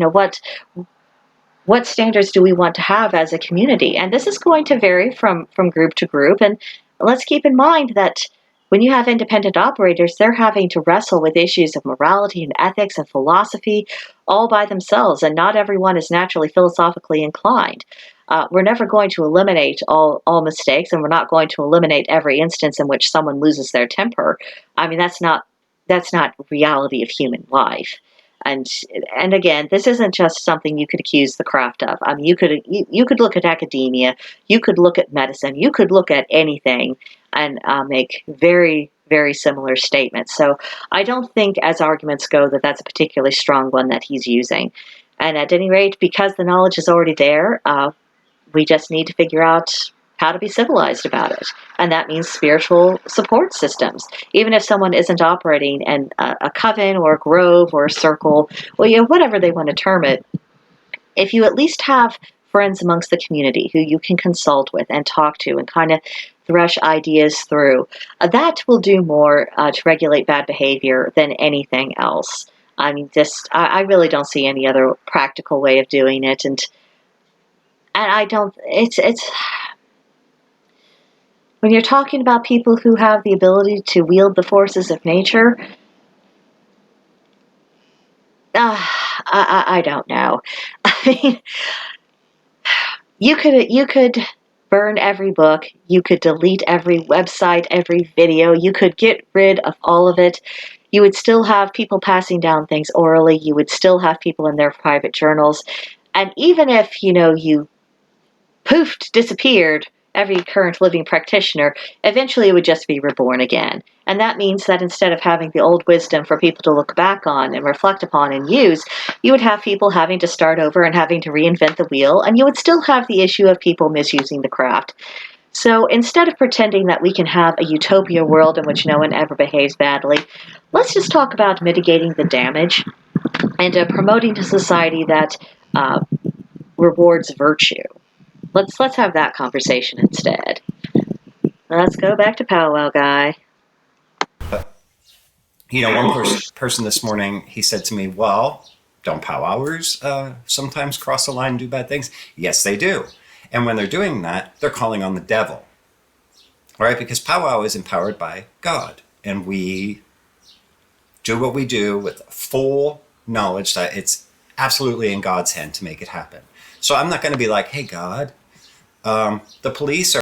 what standards do we want to have as a community? And this is going to vary from group to group. And let's keep in mind that when you have independent operators, they're having to wrestle with issues of morality and ethics and philosophy all by themselves, and not everyone is naturally philosophically inclined. We're never going to eliminate all mistakes, and we're not going to eliminate every instance in which someone loses their temper. I mean, that's not reality of human life. And again, this isn't just something you could accuse the craft of. I mean, you could look at academia, you could look at medicine, you could look at anything and make very, very similar statements. So I don't think, as arguments go, that that's a particularly strong one that he's using. And at any rate, because the knowledge is already there, we just need to figure out how to be civilized about it. And that means spiritual support systems. Even if someone isn't operating in a coven or a grove or a circle, well, whatever they want to term it, if you at least have friends amongst the community who you can consult with and talk to and kind of thresh ideas through, that will do more to regulate bad behavior than anything else. I mean, I really don't see any other practical way of doing it. And I don't, it's, when you're talking about people who have the ability to wield the forces of nature, I don't know. I mean, you could burn every book, you could delete every website, every video, you could get rid of all of it. You would still have people passing down things orally, you would still have people in their private journals. And even if, you poofed, disappeared, every current living practitioner, eventually it would just be reborn again. And that means that instead of having the old wisdom for people to look back on and reflect upon and use, you would have people having to start over and having to reinvent the wheel, and you would still have the issue of people misusing the craft. So instead of pretending that we can have a utopia world in which no one ever behaves badly, let's just talk about mitigating the damage and promoting a society that rewards virtue. Let's have that conversation instead. Let's go back to Powwow Guy. One person this morning, he said to me, well, don't powwowers sometimes cross the line and do bad things? Yes, they do. And when they're doing that, they're calling on the devil. All right? Because powwow is empowered by God. And we do what we do with full knowledge that it's absolutely in God's hand to make it happen. So I'm not going to be like, hey, God, the police are...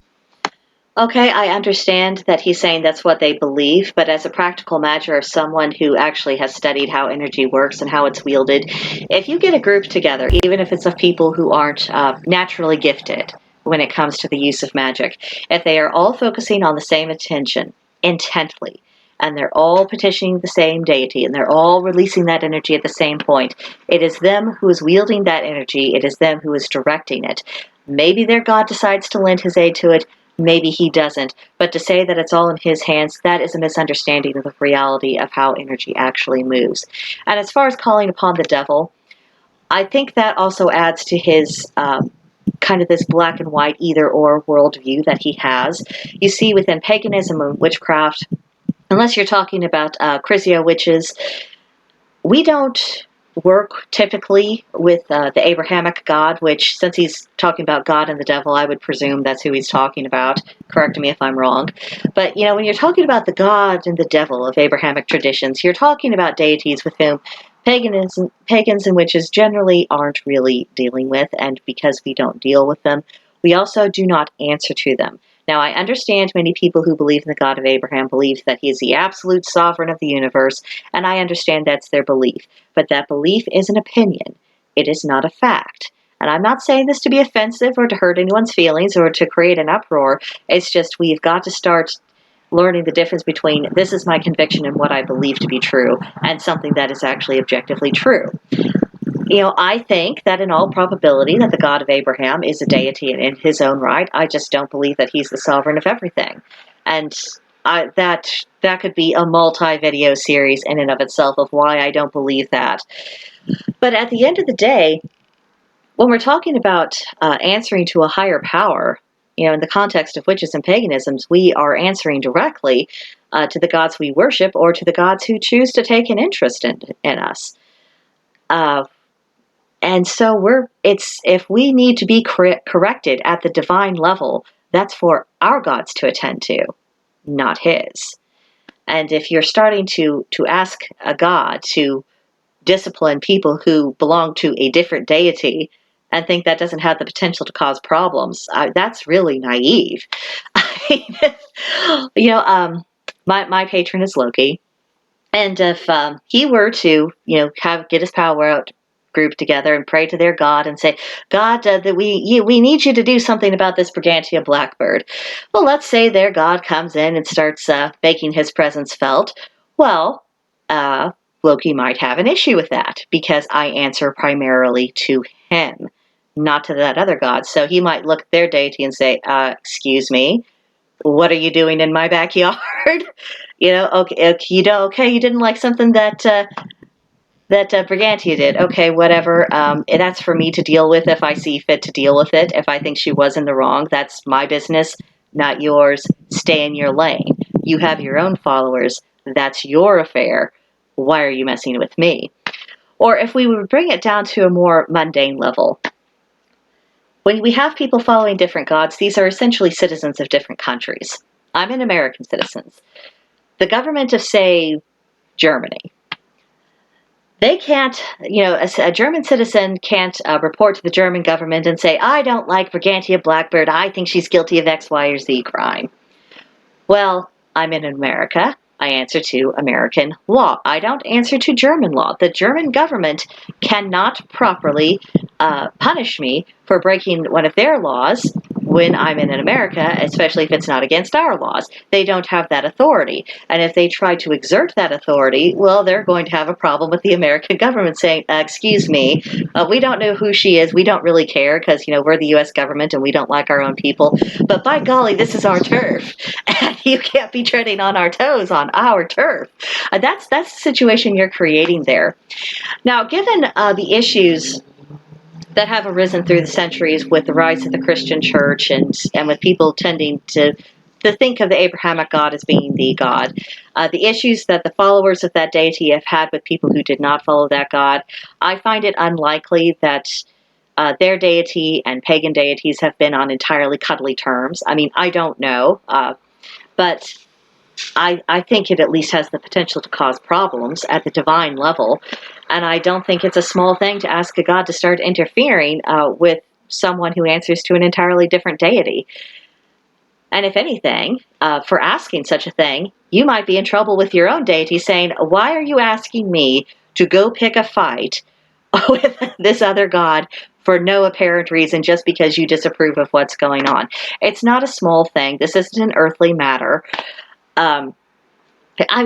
Okay, I understand that he's saying that's what they believe, but as a practical matter, as someone who actually has studied how energy works and how it's wielded, if you get a group together, even if it's of people who aren't naturally gifted when it comes to the use of magic, if they are all focusing on the same attention intently, and they're all petitioning the same deity, and they're all releasing that energy at the same point, it is them who is wielding that energy, it is them who is directing it. Maybe their God decides to lend his aid to it, maybe he doesn't. But to say that it's all in his hands, that is a misunderstanding of the reality of how energy actually moves. And as far as calling upon the devil, I think that also adds to his kind of this black and white either-or worldview that he has. You see, within paganism and witchcraft, unless you're talking about Chrysia witches, we don't work typically with the Abrahamic God, which, since he's talking about God and the devil, I would presume that's who he's talking about. Correct me if I'm wrong. But, when you're talking about the God and the devil of Abrahamic traditions, you're talking about deities with whom pagans and witches generally aren't really dealing with, and because we don't deal with them, we also do not answer to them. Now, I understand many people who believe in the God of Abraham believe that he is the absolute sovereign of the universe, and I understand that's their belief. But that belief is an opinion. It is not a fact. And I'm not saying this to be offensive or to hurt anyone's feelings or to create an uproar. It's just we've got to start learning the difference between this is my conviction and what I believe to be true and something that is actually objectively true. I think that in all probability that the God of Abraham is a deity in his own right. I just don't believe that he's the sovereign of everything. And that could be a multi-video series in and of itself of why I don't believe that. But at the end of the day, when we're talking about answering to a higher power, in the context of witches and paganisms, we are answering directly to the gods we worship or to the gods who choose to take an interest in us. And so if we need to be corrected at the divine level, that's for our gods to attend to, not his. And if you're starting to ask a god to discipline people who belong to a different deity and think that doesn't have the potential to cause problems, that's really naive. My patron is Loki, and if he were to, get his power out group together and pray to their god and say, God, that we need you to do something about this Brigantia blackbird. Well, let's say their god comes in and starts making his presence felt. Well, Loki might have an issue with that because I answer primarily to him, not to that other god. So he might look at their deity and say, excuse me, what are you doing in my backyard? Okay, you didn't like something that Brigantia did. Okay, whatever. That's for me to deal with if I see fit to deal with it. If I think she was in the wrong, that's my business, not yours. Stay in your lane. You have your own followers. That's your affair. Why are you messing with me? Or if we would bring it down to a more mundane level, when we have people following different gods, these are essentially citizens of different countries. I'm an American citizen. The government of, say, Germany, they can't, a German citizen can't report to the German government and say, I don't like Brigantia Blackbird. I think she's guilty of X, Y, or Z crime. Well, I'm in America. I answer to American law. I don't answer to German law. The German government cannot properly punish me for breaking one of their laws when I'm in America, especially if it's not against our laws. They don't have that authority. And if they try to exert that authority, well, they're going to have a problem with the American government saying, excuse me, we don't know who she is. We don't really care because, we're the U.S. government and we don't like our own people. But by golly, this is our turf. And you can't be treading on our toes on our turf. That's the situation you're creating there. Now, given the issues that have arisen through the centuries with the rise of the Christian church and with people tending to think of the Abrahamic God as being the God, the issues that the followers of that deity have had with people who did not follow that God, I find it unlikely that their deity and pagan deities have been on entirely cuddly terms. I mean, I don't know, but I think it at least has the potential to cause problems at the divine level. And I don't think it's a small thing to ask a god to start interfering with someone who answers to an entirely different deity. And if anything, for asking such a thing, you might be in trouble with your own deity saying, why are you asking me to go pick a fight with this other god for no apparent reason just because you disapprove of what's going on? It's not a small thing. This isn't an earthly matter.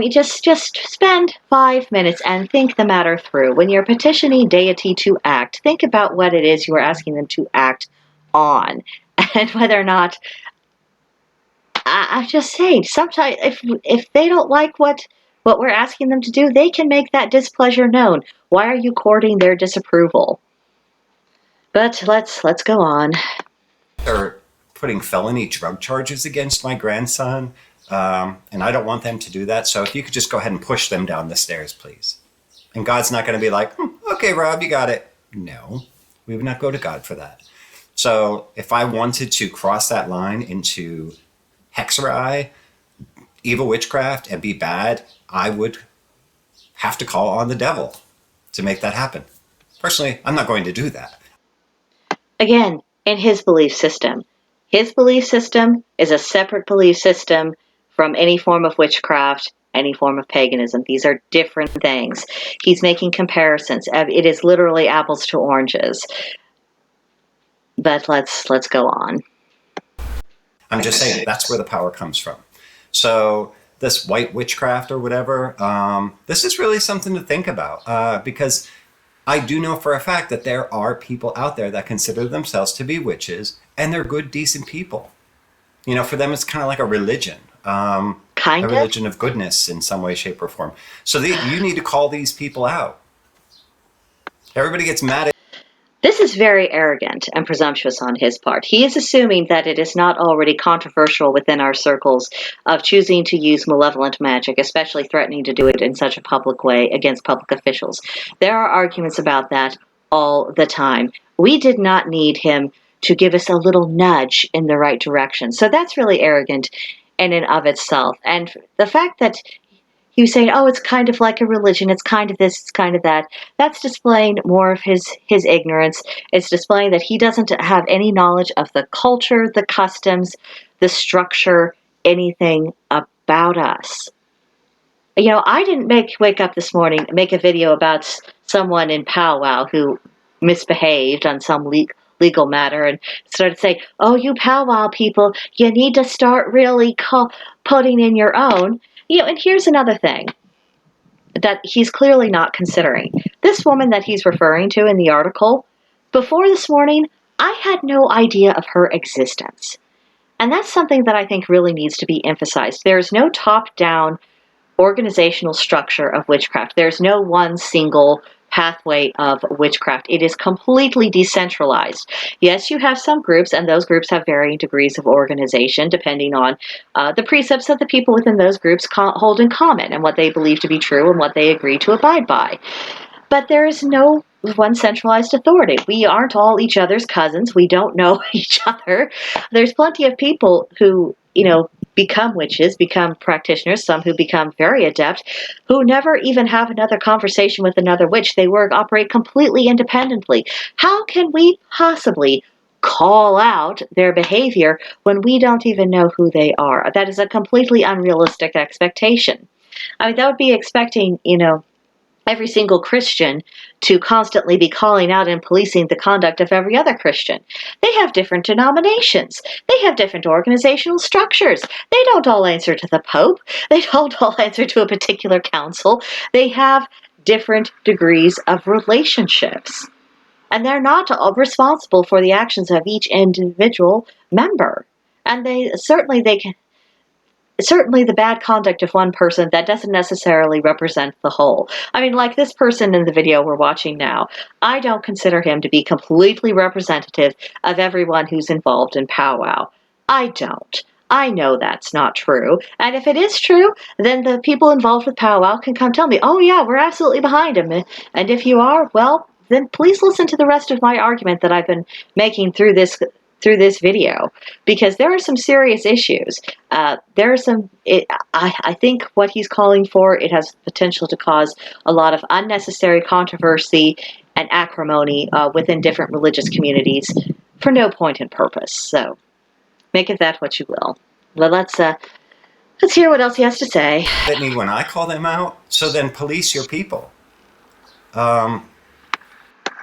Just spend 5 minutes and think the matter through. When you're petitioning deity to act, think about what it is you are asking them to act on, and whether or not. I'm just saying, sometimes if they don't like what we're asking them to do, they can make that displeasure known. Why are you courting their disapproval? But let's go on. They're putting felony drug charges against my grandson. And I don't want them to do that. So if you could just go ahead and push them down the stairs, please. And God's not going to be like, okay, Rob, you got it. No, we would not go to God for that. So if I wanted to cross that line into hexerai, evil witchcraft, and be bad, I would have to call on the devil to make that happen. Personally, I'm not going to do that. Again, in his belief system. His belief system is a separate belief system from any form of witchcraft, any form of paganism. These are different things. He's making comparisons. It is literally apples to oranges. But let's go on. I'm just saying that's where the power comes from. So this white witchcraft or whatever, this is really something to think about, because I do know for a fact that there are people out there that consider themselves to be witches, and they're good, decent people. You know, for them, it's kind of like a religion, a religion of goodness in some way, shape, or form. So you need to call these people out. Everybody gets mad at. This is very arrogant and presumptuous on his part. He is assuming that it is not already controversial within our circles of choosing to use malevolent magic, especially threatening to do it in such a public way against public officials. There are arguments about that all the time. We did not need him to give us a little nudge in the right direction. So that's really arrogant in and of itself. And the fact that he was saying, oh, it's kind of like a religion, it's kind of this, it's kind of that. That's displaying more of his ignorance. It's displaying that he doesn't have any knowledge of the culture, the customs, the structure, anything about us. You know, I didn't wake up this morning, make a video about someone in powwow who misbehaved on some legal matter and started saying, oh, you powwow people, you need to start really putting in your own. You know, and here's another thing that he's clearly not considering. This woman that he's referring to in the article, before this morning, I had no idea of her existence. And that's something that I think really needs to be emphasized. There's no top-down organizational structure of witchcraft. There's no one single pathway of witchcraft. It is completely decentralized. Yes, you have some groups, and those groups have varying degrees of organization depending on the precepts that the people within those groups hold in common and what they believe to be true and what they agree to abide by. But there is no one centralized authority. We aren't all each other's cousins. We don't know each other. There's plenty of people who, you know, become witches, become practitioners, some who become very adept, who never even have another conversation with another witch. They operate completely independently. How can we possibly call out their behavior when we don't even know who they are? That is a completely unrealistic expectation. I mean, that would be expecting, you know, every single Christian to constantly be calling out and policing the conduct of every other Christian. They have different denominations. They have different organizational structures. They don't all answer to the Pope. They don't all answer to a particular council. They have different degrees of relationships. And they're not all responsible for the actions of each individual member. And certainly the bad conduct of one person, that doesn't necessarily represent the whole. I mean, like this person in the video we're watching now, I don't consider him to be completely representative of everyone who's involved in powwow. I don't. I know that's not true. And if it is true, then the people involved with powwow can come tell me, oh yeah, we're absolutely behind him. And if you are, well, then please listen to the rest of my argument that I've been making through this video, because there are some serious issues. I think what he's calling for, it has potential to cause a lot of unnecessary controversy and acrimony within different religious communities for no point and purpose. So make of that what you will. Well, let's hear what else he has to say. At me when I call them out, so then police your people.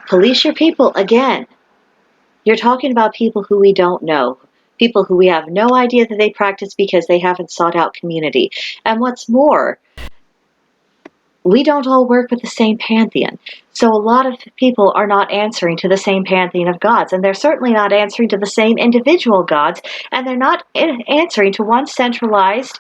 Police your people again. You're talking about people who we don't know, people who we have no idea that they practice because they haven't sought out community. And what's more, we don't all work with the same pantheon. So a lot of people are not answering to the same pantheon of gods, and they're certainly not answering to the same individual gods, and they're not answering to one centralized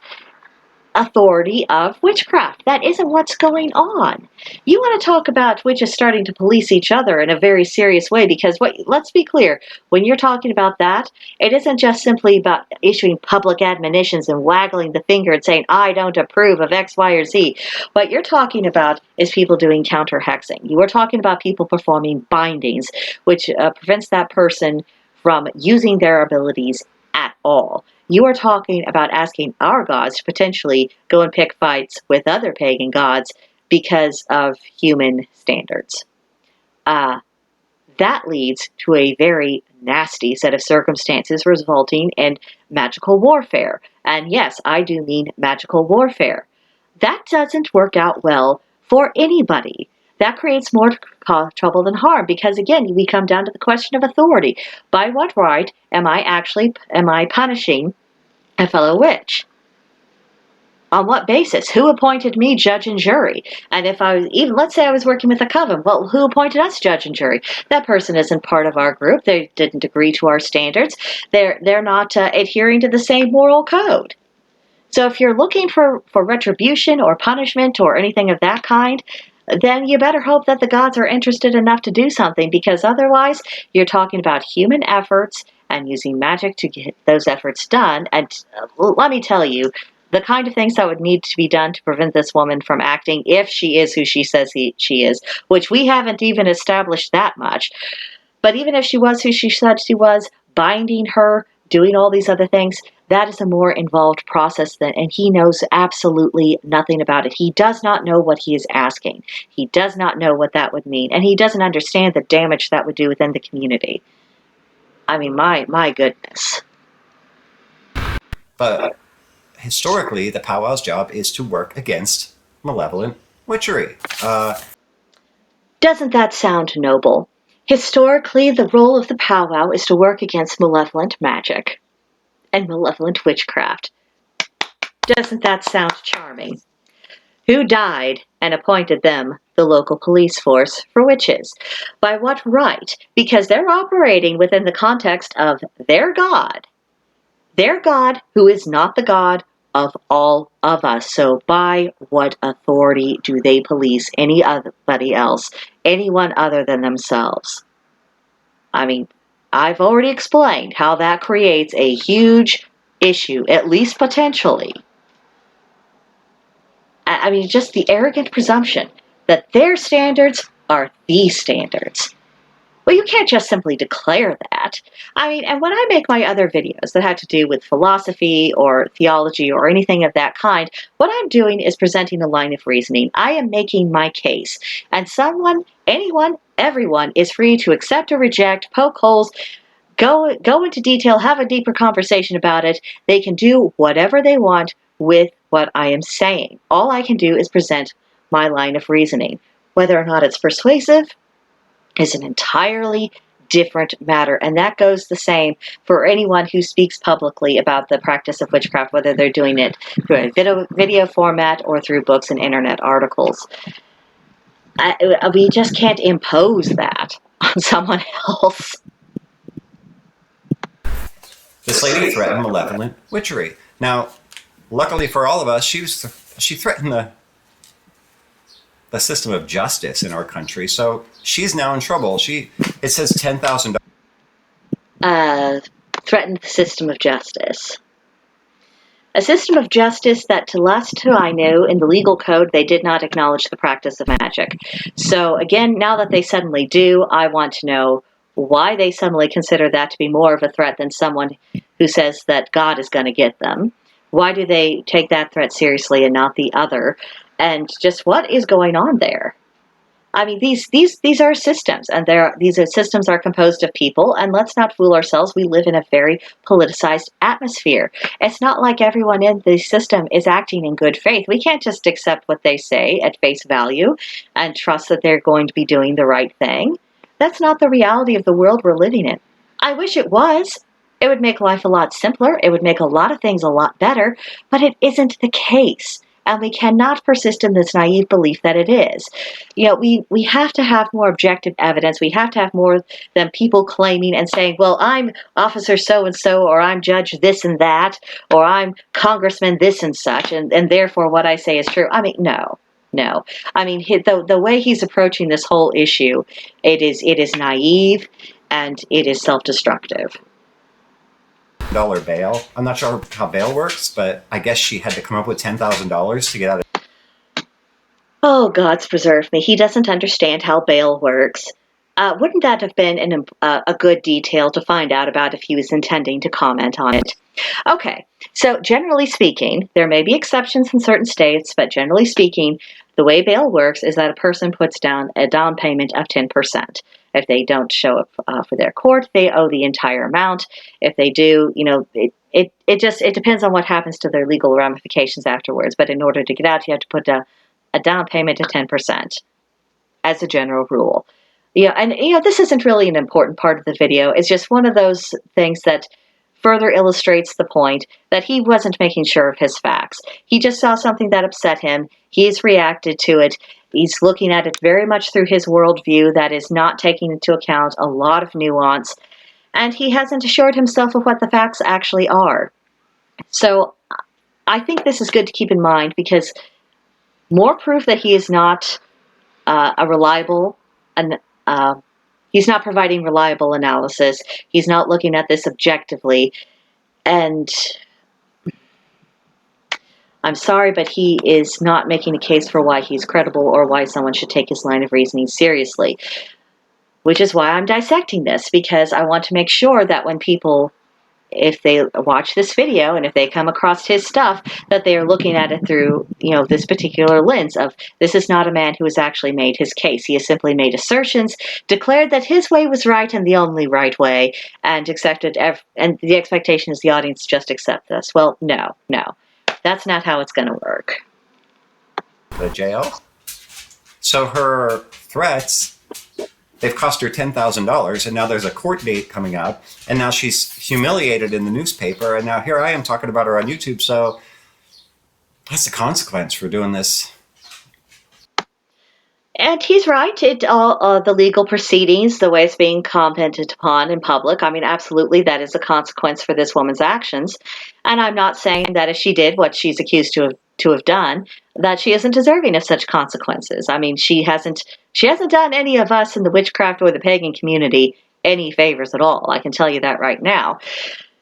authority of witchcraft. That isn't what's going on. You want to talk about witches starting to police each other in a very serious way, because let's be clear, when you're talking about that, it isn't just simply about issuing public admonitions and waggling the finger and saying, I don't approve of X, Y, or Z. What you're talking about is people doing counter-hexing. You are talking about people performing bindings, which prevents that person from using their abilities at all. You are talking about asking our gods to potentially go and pick fights with other pagan gods because of human standards. That leads to a very nasty set of circumstances resulting in magical warfare. And yes, I do mean magical warfare. That doesn't work out well for anybody. That creates more trouble than harm because, again, we come down to the question of authority. By what right am I punishing a fellow witch? On what basis? Who appointed me judge and jury? And if I was even, let's say I was working with a coven, well, who appointed us judge and jury? That person isn't part of our group. They didn't agree to our standards. They're not adhering to the same moral code. So if you're looking for retribution or punishment or anything of that kind, then you better hope that the gods are interested enough to do something, because otherwise you're talking about human efforts and using magic to get those efforts done. And let me tell you, the kind of things that would need to be done to prevent this woman from acting, if she is who she says she is, which we haven't even established that much. But even if she was who she said she was, binding her, doing all these other things, that is a more involved process and he knows absolutely nothing about it. He does not know what he is asking. He does not know what that would mean, and he doesn't understand the damage that would do within the community. I mean, my goodness. But historically, the powwow's job is to work against malevolent witchery. Doesn't that sound noble? Historically, the role of the powwow is to work against malevolent magic and malevolent witchcraft. Doesn't that sound charming? Who died and appointed them the local police force for witches? By what right? Because they're operating within the context of their God who is not the God of all of us. So by what authority do they police anybody else, anyone other than themselves? I mean, I've already explained how that creates a huge issue, at least potentially. I mean, just the arrogant presumption that their standards are the standards. Well, you can't just simply declare that. I mean, and when I make my other videos that have to do with philosophy or theology or anything of that kind, what I'm doing is presenting a line of reasoning. I am making my case. And someone, anyone, everyone is free to accept or reject, poke holes, go into detail, have a deeper conversation about it. They can do whatever they want with what I am saying. All I can do is present my line of reasoning. Whether or not it's persuasive is an entirely different matter, and that goes the same for anyone who speaks publicly about the practice of witchcraft, whether they're doing it through a video format or through books and internet articles. We just can't impose that on someone else. This lady threatened malevolent witchery. Now, luckily for all of us, she threatened the system of justice in our country, so she's now in trouble. It says $10,000. Threatened the system of justice. A system of justice that, to last I know, in the legal code, they did not acknowledge the practice of magic. So again, now that they suddenly do, I want to know why they suddenly consider that to be more of a threat than someone who says that God is going to get them. Why do they take that threat seriously and not the other? And just what is going on there? I mean, these are systems, and these systems are composed of people, and let's not fool ourselves. We live in a very politicized atmosphere. It's not like everyone in the system is acting in good faith. We can't just accept what they say at face value and trust that they're going to be doing the right thing. That's not the reality of the world we're living in. I wish it was. It would make life a lot simpler. It would make a lot of things a lot better, but it isn't the case. And we cannot persist in this naive belief that it is. You know, we have to have more objective evidence. We have to have more than people claiming and saying, well, I'm Officer so-and-so, or I'm Judge this and that, or I'm Congressman this and such, and therefore what I say is true. I mean, no. I mean, the way he's approaching this whole issue, it is naive and it is self-destructive. Bail. I'm not sure how bail works, but I guess she had to come up with $10,000 to get out of. Oh, God's preserve me. He doesn't understand how bail works. Wouldn't that have been a good detail to find out about if he was intending to comment on it? Okay, so generally speaking, there may be exceptions in certain states, but generally speaking, the way bail works is that a person puts down a down payment of 10%. If they don't show up for their court, they owe the entire amount. If they do, it depends on what happens to their legal ramifications afterwards. But in order to get out, you have to put a down payment of 10% as a general rule. Yeah, and this isn't really an important part of the video. It's just one of those things that further illustrates the point that he wasn't making sure of his facts. He just saw something that upset him. He's reacted to it. He's looking at it very much through his worldview that is not taking into account a lot of nuance, and he hasn't assured himself of what the facts actually are. So I think this is good to keep in mind, because more proof that he is not a reliable and he's not providing reliable analysis. He's not looking at this objectively. And I'm sorry, but he is not making a case for why he's credible or why someone should take his line of reasoning seriously. Which is why I'm dissecting this, because I want to make sure that when people, if they watch this video and if they come across his stuff, that they are looking at it through, this particular lens of, this is not a man who has actually made his case. He has simply made assertions, declared that his way was right and the only right way, and and the expectation is the audience just accept this. Well, no. That's not how it's going to work. The jail. So her threats, they've cost her $10,000, and now there's a court date coming up, and now she's humiliated in the newspaper, and now here I am talking about her on YouTube. So that's the consequence for doing this. And he's right. The legal proceedings, the way it's being commented upon in public, I mean, absolutely, that is a consequence for this woman's actions. And I'm not saying that if she did what she's accused to have done, that she isn't deserving of such consequences. I mean, she hasn't done any of us in the witchcraft or the pagan community any favors at all. I can tell you that right now.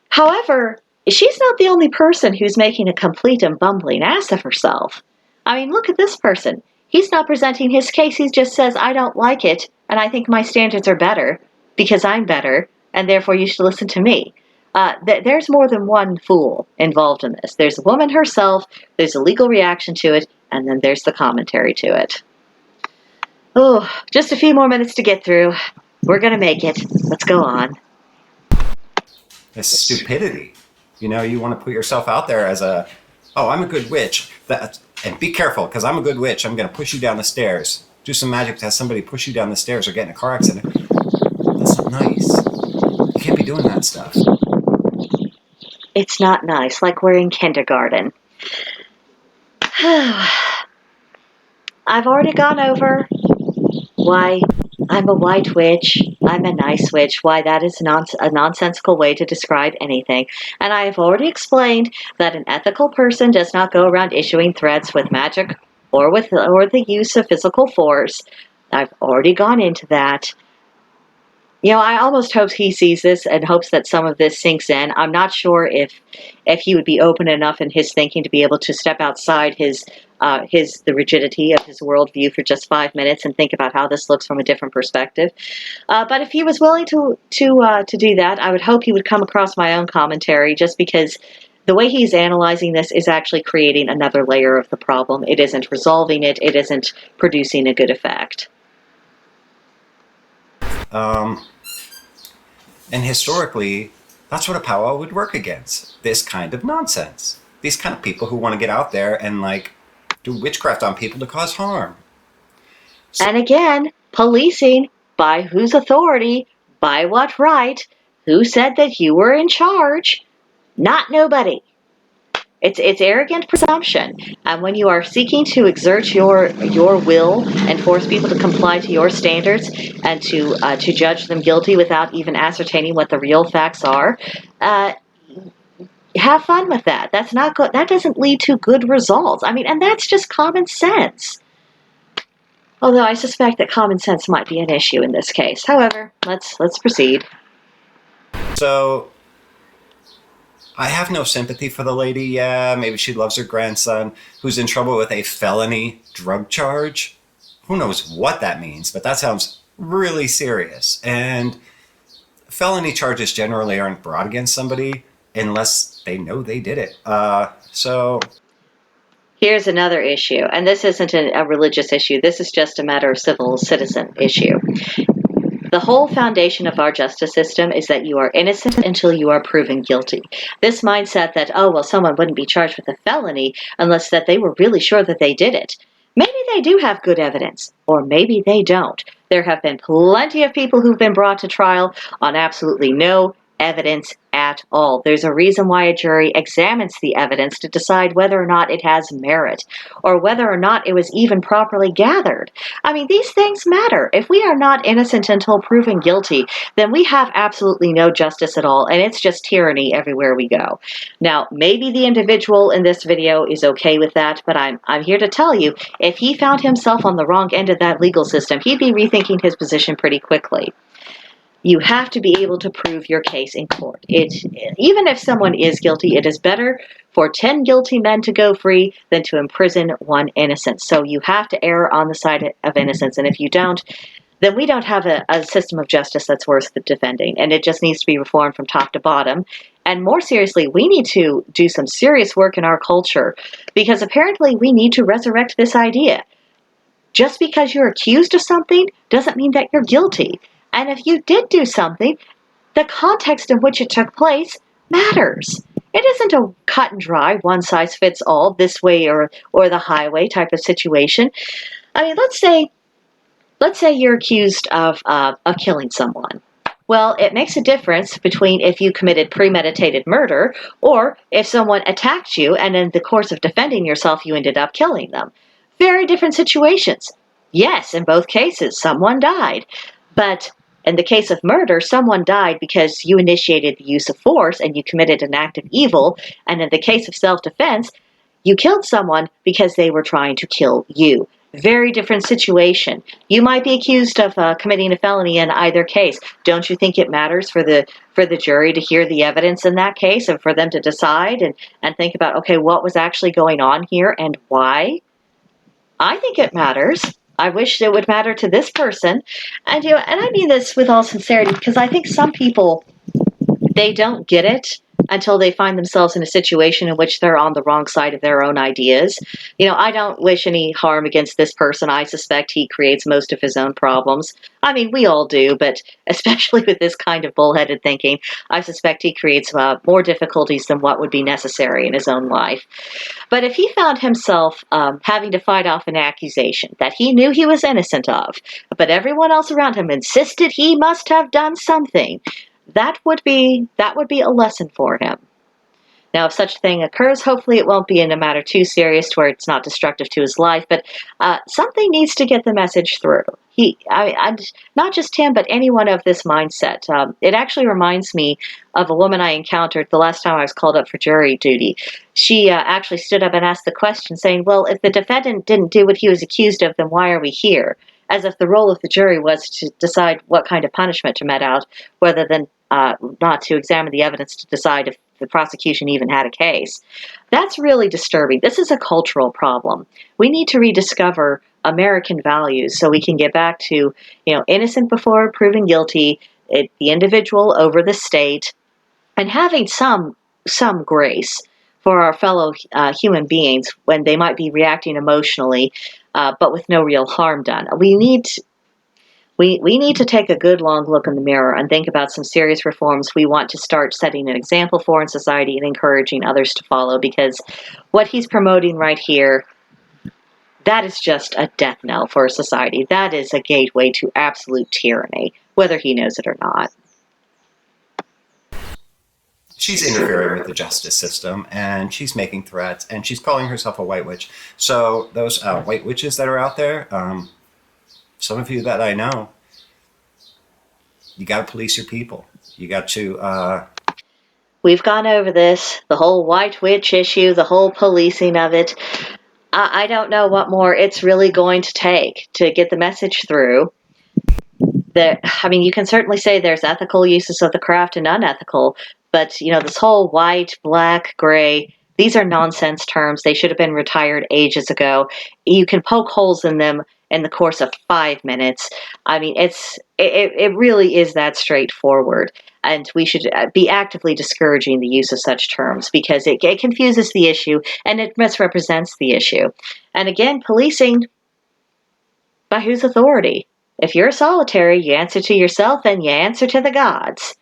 However, she's not the only person who's making a complete and bumbling ass of herself. I mean, look at this person. He's not presenting his case. He just says, I don't like it, and I think my standards are better because I'm better, and therefore you should listen to me. There's more than one fool involved in this. There's the woman herself, there's a legal reaction to it, and then there's the commentary to it. Oh, just a few more minutes to get through. We're going to make it. Let's go on. It's stupidity. You want to put yourself out there as I'm a good witch. And be careful, because I'm a good witch. I'm going to push you down the stairs. Do some magic to have somebody push you down the stairs or get in a car accident. That's not nice. You can't be doing that stuff. It's not nice, like we're in kindergarten. I've already gone over why I'm a white witch, I'm a nice witch, why that is a nonsensical way to describe anything. And I have already explained that an ethical person does not go around issuing threats with magic or the use of physical force. I've already gone into that. I almost hope he sees this and hopes that some of this sinks in. I'm not sure if he would be open enough in his thinking to be able to step outside the rigidity of his worldview for just 5 minutes and think about how this looks from a different perspective. But if he was willing to do that, I would hope he would come across my own commentary, just because the way he's analyzing this is actually creating another layer of the problem. It isn't resolving it. It isn't producing a good effect. And historically, that's what a powwow would work against. This kind of nonsense. These kind of people who want to get out there and do witchcraft on people to cause harm. And again, policing, by whose authority, by what right, who said that you were in charge? Not nobody. It's arrogant presumption. And when you are seeking to exert your will and force people to comply to your standards and to judge them guilty without even ascertaining what the real facts are, have fun with that. That's not good. That doesn't lead to good results. I mean, and that's just common sense. Although I suspect that common sense might be an issue in this case. However, let's proceed. So, I have no sympathy for the lady. Yeah, maybe she loves her grandson, who's in trouble with a felony drug charge. Who knows what that means, but that sounds really serious. And felony charges generally aren't brought against somebody unless they know they did it. So Here's another issue, and this isn't a religious issue. This is just a matter of civil citizen issue. The whole foundation of our justice system is that you are innocent until you are proven guilty. This mindset that, oh, well, someone wouldn't be charged with a felony unless that they were really sure that they did it. Maybe they do have good evidence, or maybe they don't. There have been plenty of people who've been brought to trial on absolutely no evidence at all. There's a reason why a jury examines the evidence to decide whether or not it has merit, or whether or not it was even properly gathered. I mean, these things matter. If we are not innocent until proven guilty, then we have absolutely no justice at all, and it's just tyranny everywhere we go. Now, maybe the individual in this video is okay with that, but I'm here to tell you, if he found himself on the wrong end of that legal system, he'd be rethinking his position pretty quickly. You have to be able to prove your case in court. Even if someone is guilty, it is better for 10 guilty men to go free than to imprison one innocent. So you have to err on the side of innocence. And if you don't, then we don't have a system of justice that's worth defending. And it just needs to be reformed from top to bottom. And more seriously, we need to do some serious work in our culture, because apparently we need to resurrect this idea. Just because you're accused of something doesn't mean that you're guilty. And if you did do something, the context in which it took place matters. It isn't a cut and dry, one size fits all, this way or the highway type of situation. I mean, let's say you're accused of killing someone. Well, it makes a difference between if you committed premeditated murder or if someone attacked you and in the course of defending yourself, you ended up killing them. Very different situations. Yes, in both cases, someone died. But in the case of murder, someone died because you initiated the use of force and you committed an act of evil. And in the case of self-defense, you killed someone because they were trying to kill you. Very different situation. You might be accused of committing a felony in either case. Don't you think it matters for the jury to hear the evidence in that case and for them to decide and think about, okay, what was actually going on here and why? I think it matters. I wish it would matter to this person. And and I mean this with all sincerity, because I think some people, they don't get it until they find themselves in a situation in which they're on the wrong side of their own ideas. I don't wish any harm against this person. I suspect he creates most of his own problems. I mean, we all do, but especially with this kind of bullheaded thinking, I suspect he creates more difficulties than what would be necessary in his own life. But if he found himself having to fight off an accusation that he knew he was innocent of, but everyone else around him insisted he must have done something, that would be a lesson for him. Now, if such a thing occurs, hopefully it won't be in a matter too serious to where it's not destructive to his life, but something needs to get the message through. Not just him, but anyone of this mindset. It actually reminds me of a woman I encountered the last time I was called up for jury duty. She actually stood up and asked the question saying, well, if the defendant didn't do what he was accused of, then why are we here? As if the role of the jury was to decide what kind of punishment to met out, rather than not to examine the evidence to decide if the prosecution even had a case. That's really disturbing. This is a cultural problem. We need to rediscover American values so we can get back to, innocent before proven guilty, the individual over the state, and having some grace for our fellow human beings when they might be reacting emotionally, but with no real harm done. We need to take a good long look in the mirror and think about some serious reforms we want to start setting an example for in society and encouraging others to follow, because what he's promoting right here, that is just a death knell for society. That is a gateway to absolute tyranny, whether he knows it or not. She's interfering with the justice system, and she's making threats, and she's calling herself a white witch. So those white witches that are out there, some of you that I know, you got to police your people. You got to... We've gone over this, the whole white witch issue, the whole policing of it. I don't know what more it's really going to take to get the message through. You can certainly say there's ethical uses of the craft and unethical, but, this whole white, black, gray, these are nonsense terms. They should have been retired ages ago. You can poke holes in them in the course of 5 minutes. I mean, it really is that straightforward. And we should be actively discouraging the use of such terms because it confuses the issue and it misrepresents the issue. And again, policing, by whose authority? If you're solitary, you answer to yourself and you answer to the gods.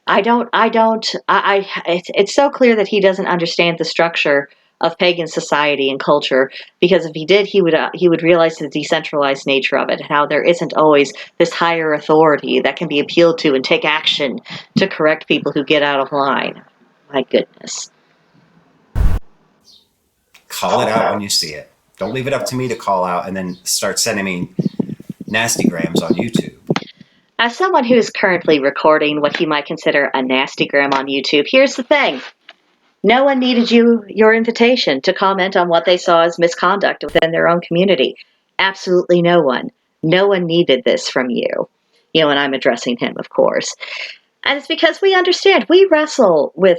It's so clear that he doesn't understand the structure of pagan society and culture, because if he did, he would realize the decentralized nature of it, and how there isn't always this higher authority that can be appealed to and take action to correct people who get out of line. My goodness. Call it out when you see it. Don't leave it up to me to call out and then start sending me nasty grams on YouTube. As someone who is currently recording what he might consider a nastygram on YouTube, here's the thing. No one needed your invitation to comment on what they saw as misconduct within their own community. Absolutely no one. No one needed this from you. And I'm addressing him, of course. And it's because we understand, we wrestle with,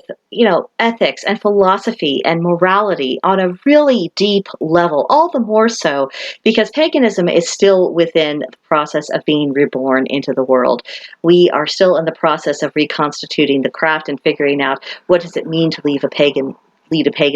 ethics and philosophy and morality on a really deep level, all the more so because paganism is still within the process of being reborn into the world. We are still in the process of reconstituting the craft and figuring out what does it mean to lead a pagan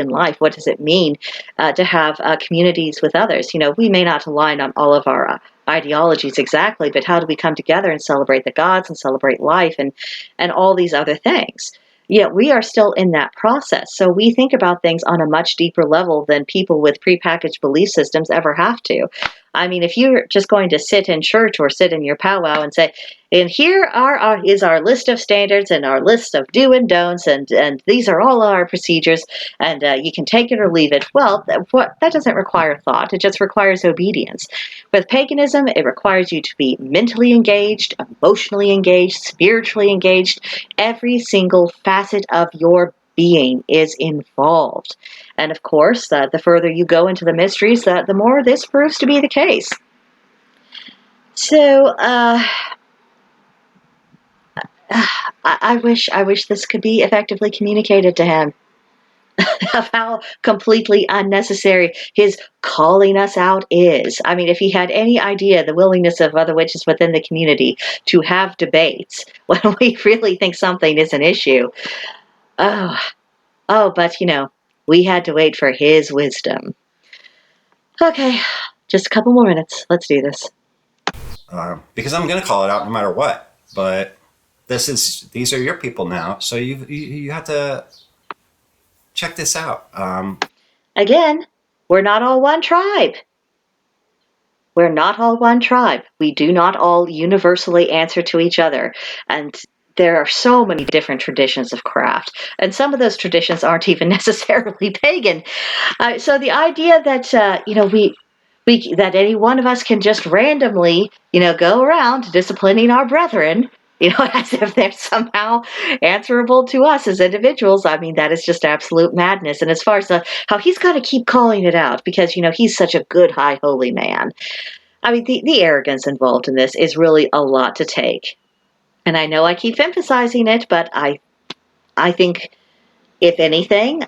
life? What does it mean to have communities with others? We may not align on all of our ideologies exactly, but how do we come together and celebrate the gods and celebrate life and all these other things? Yet we are still in that process. So we think about things on a much deeper level than people with prepackaged belief systems ever have to. I mean, if you're just going to sit in church or sit in your powwow and say, and here is our list of standards and our list of do and don'ts, and these are all our procedures, and you can take it or leave it. Well, that doesn't require thought. It just requires obedience. With paganism, it requires you to be mentally engaged, emotionally engaged, spiritually engaged. Every single facet of your being is involved. And of course, the further you go into the mysteries, the more this proves to be the case. So, I wish this could be effectively communicated to him of how completely unnecessary his calling us out is. I mean, if he had any idea the willingness of other witches within the community to have debates when we really think something is an issue. But we had to wait for his wisdom. Okay, just a couple more minutes. Let's do this. Because I'm going to call it out no matter what. But these are your people now, so you have to check this out. Again, we're not all one tribe. We're not all one tribe. We do not all universally answer to each other. And there are so many different traditions of craft. And some of those traditions aren't even necessarily pagan. So the idea that, that any one of us can just randomly, go around disciplining our brethren, as if they're somehow answerable to us as individuals. I mean, that is just absolute madness. And as far as how he's got to keep calling it out because, he's such a good, high, holy man. I mean, the arrogance involved in this is really a lot to take. And I know I keep emphasizing it, but I think, if anything,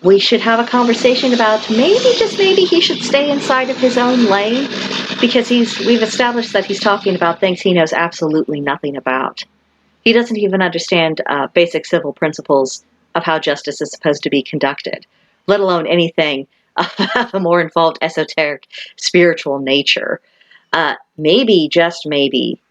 we should have a conversation about just maybe he should stay inside of his own lane, because we've established that he's talking about things he knows absolutely nothing about. He doesn't even understand basic civil principles of how justice is supposed to be conducted, let alone anything of a more involved esoteric spiritual nature. Maybe, just maybe,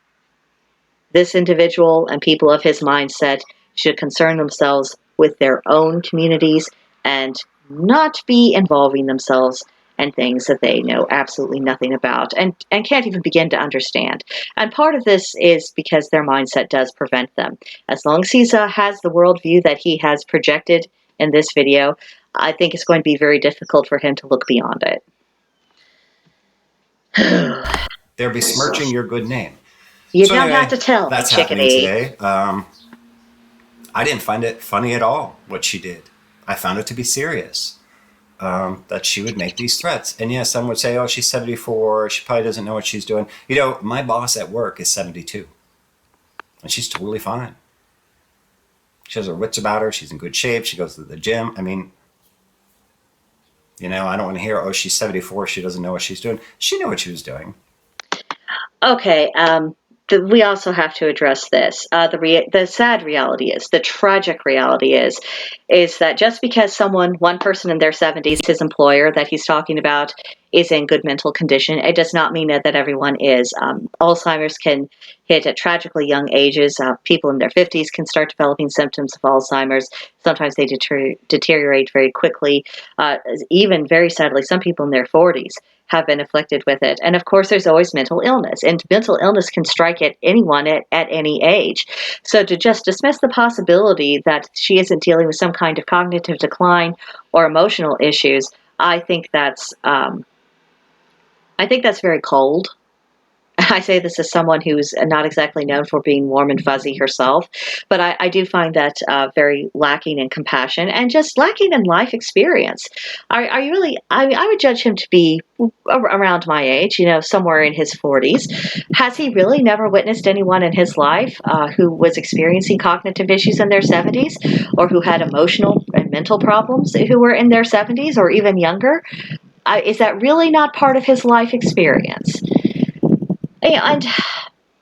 this individual and people of his mindset should concern themselves with their own communities and not be involving themselves in things that they know absolutely nothing about and can't even begin to understand. And part of this is because their mindset does prevent them. As long as he has the worldview that he has projected in this video, I think it's going to be very difficult for him to look beyond it. They're besmirching your good name. You don't have to tell that's me, happening chickadee. today. I didn't find it funny at all, what she did. I found it to be serious, that she would make these threats. And yes, some would say, oh, she's 74. She probably doesn't know what she's doing. My boss at work is 72. And she's totally fine. She has her wits about her. She's in good shape. She goes to the gym. I mean, I don't want to hear, oh, she's 74, she doesn't know what she's doing. She knew what she was doing. Okay, we also have to address this. The sad reality is, the tragic reality is that just because one person in their 70s, his employer that he's talking about, is in good mental condition, it does not mean that everyone is. Alzheimer's can hit at tragically young ages. People in their 50s can start developing symptoms of Alzheimer's. Sometimes they deteriorate very quickly. Even very sadly, some people in their 40s have been afflicted with it. And of course, there's always mental illness, and mental illness can strike at anyone at any age. So to just dismiss the possibility that she isn't dealing with some kind of cognitive decline or emotional issues, I think that's very cold. I say this as someone who's not exactly known for being warm and fuzzy herself, but I do find that very lacking in compassion and just lacking in life experience. Are you really? I would judge him to be around my age, somewhere in his 40s. Has he really never witnessed anyone in his life who was experiencing cognitive issues in their 70s, or who had emotional and mental problems who were in their 70s or even younger? Is that really not part of his life experience? And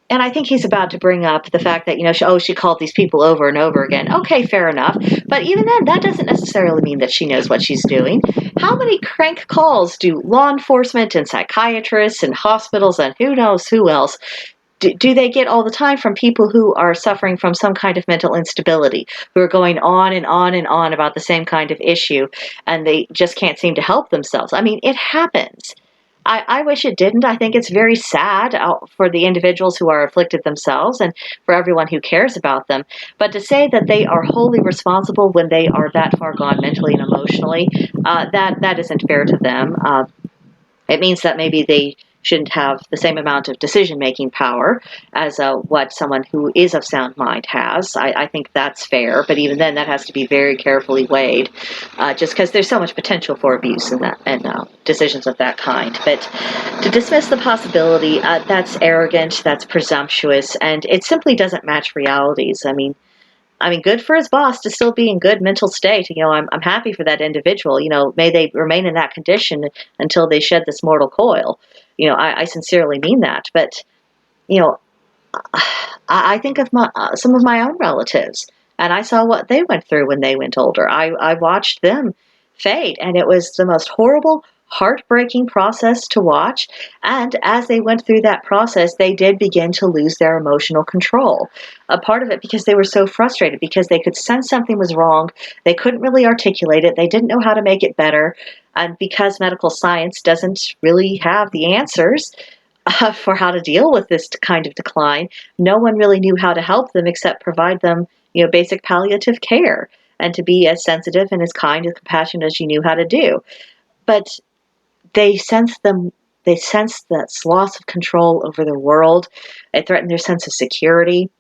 and I think he's about to bring up the fact that, she called these people over and over again. Okay, fair enough. But even then, that doesn't necessarily mean that she knows what she's doing. How many crank calls do law enforcement and psychiatrists and hospitals and who knows who else do they get all the time from people who are suffering from some kind of mental instability, who are going on and on and on about the same kind of issue, and they just can't seem to help themselves? I mean, it happens. I wish it didn't. I think it's very sad for the individuals who are afflicted themselves and for everyone who cares about them. But to say that they are wholly responsible when they are that far gone mentally and emotionally, that isn't fair to them. It means that maybe they shouldn't have the same amount of decision-making power as what someone who is of sound mind has. I think that's fair, but even then, that has to be very carefully weighed, just because there's so much potential for abuse in that and decisions of that kind. But to dismiss the possibility, that's arrogant, that's presumptuous, and it simply doesn't match realities. I mean, good for his boss to still be in good mental state. I'm happy for that individual. May they remain in that condition until they shed this mortal coil. I sincerely mean that. But, you know, I think of some of my own relatives, and I saw what they went through when they went older. I watched them fade, and it was the most horrible, heartbreaking process to watch. And as they went through that process, they did begin to lose their emotional control. A part of it because they were so frustrated, because they could sense something was wrong. They couldn't really articulate it. They didn't know how to make it better. And because medical science doesn't really have the answers, for how to deal with this kind of decline, no one really knew how to help them except provide them, basic palliative care, and to be as sensitive and as kind and compassionate as you knew how to do. But they sensed them. They sensed that loss of control over the world. It threatened their sense of security.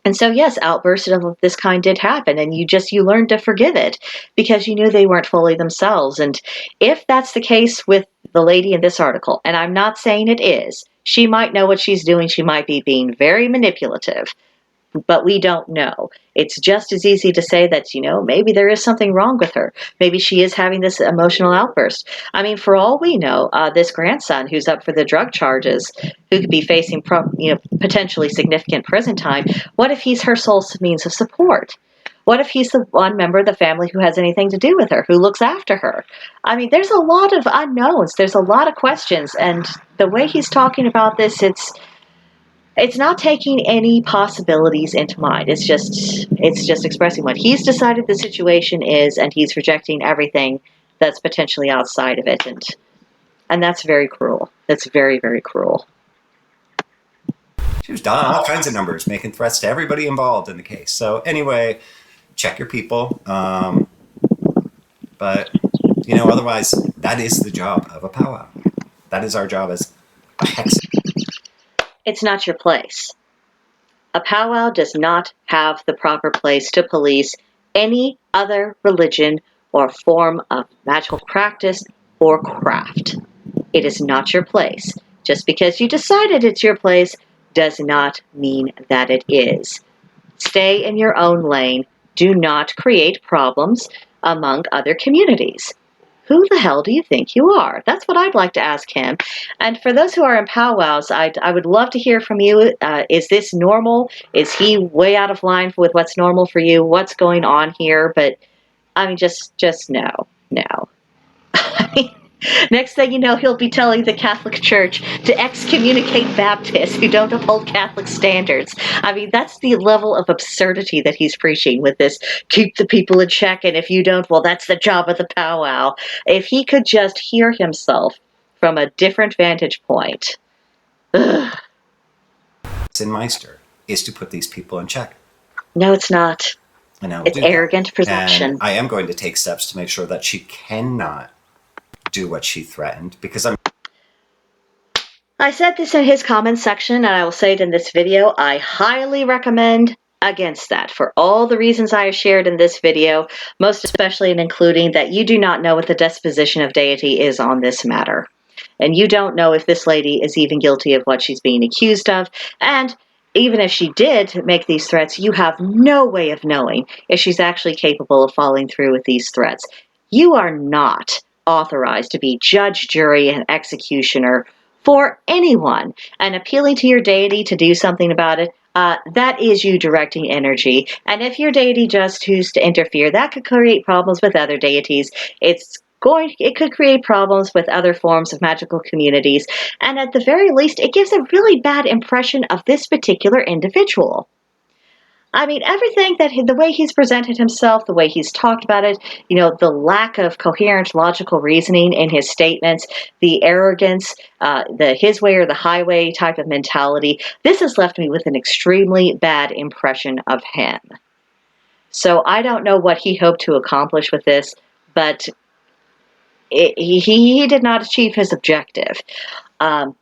And so, yes, outbursts of this kind did happen, and you learned to forgive it because you knew they weren't fully themselves. And if that's the case with the lady in this article, and I'm not saying it is, she might know what she's doing. She might be being very manipulative, but we don't know. It's just as easy to say that, maybe there is something wrong with her. Maybe she is having this emotional outburst. I mean, for all we know, this grandson who's up for the drug charges, who could be facing, potentially significant prison time, what if he's her sole means of support? What if he's the one member of the family who has anything to do with her, who looks after her? I mean, there's a lot of unknowns. There's a lot of questions. And the way he's talking about this, it's not taking any possibilities into mind. It's just expressing what he's decided the situation is, and he's rejecting everything that's potentially outside of it. And that's very cruel. That's very, very cruel. She was dialing all kinds of numbers, making threats to everybody involved in the case. So anyway, check your people. But, otherwise, that is the job of a powwow. That is our job as a hex. It's not your place. A powwow does not have the proper place to police any other religion or form of magical practice or craft. It is not your place. Just because you decided it's your place does not mean that it is. Stay in your own lane. Do not create problems among other communities. who the hell do you think you are? That's what I'd like to ask him. And for those who are in powwows, I would love to hear from you. Is this normal? Is he way out of line with what's normal for you? What's going on here? But I mean, just no, no. Next thing you know, he'll be telling the Catholic Church to excommunicate Baptists who don't uphold Catholic standards. I mean, that's the level of absurdity that he's preaching with this, keep the people in check, and if you don't, well, that's the job of the powwow. If he could just hear himself from a different vantage point. Ugh. Meister is to put these people in check. No, it's not. And I will It's do that. arrogant presumption. And I am going to take steps to make sure that she cannot do what she threatened, because I said this in his comments section, and I will say it in this video. I highly recommend against that for all the reasons I have shared in this video, most especially and including that you do not know what the disposition of deity is on this matter. And you don't know if this lady is even guilty of what she's being accused of. And even if she did make these threats, you have no way of knowing if she's actually capable of following through with these threats. You are not authorized to be judge, jury, and executioner for anyone. And appealing to your deity to do something about it, that is you directing energy. And if your deity just chooses to interfere, that could create problems with other deities. It could create problems with other forms of magical communities, and at the very least, it gives a really bad impression of this particular individual. I mean, everything the way he's presented himself, the way he's talked about it, the lack of coherent logical reasoning in his statements, the arrogance, the his way or the highway type of mentality, this has left me with an extremely bad impression of him. So I don't know what he hoped to accomplish with this, but he did not achieve his objective. I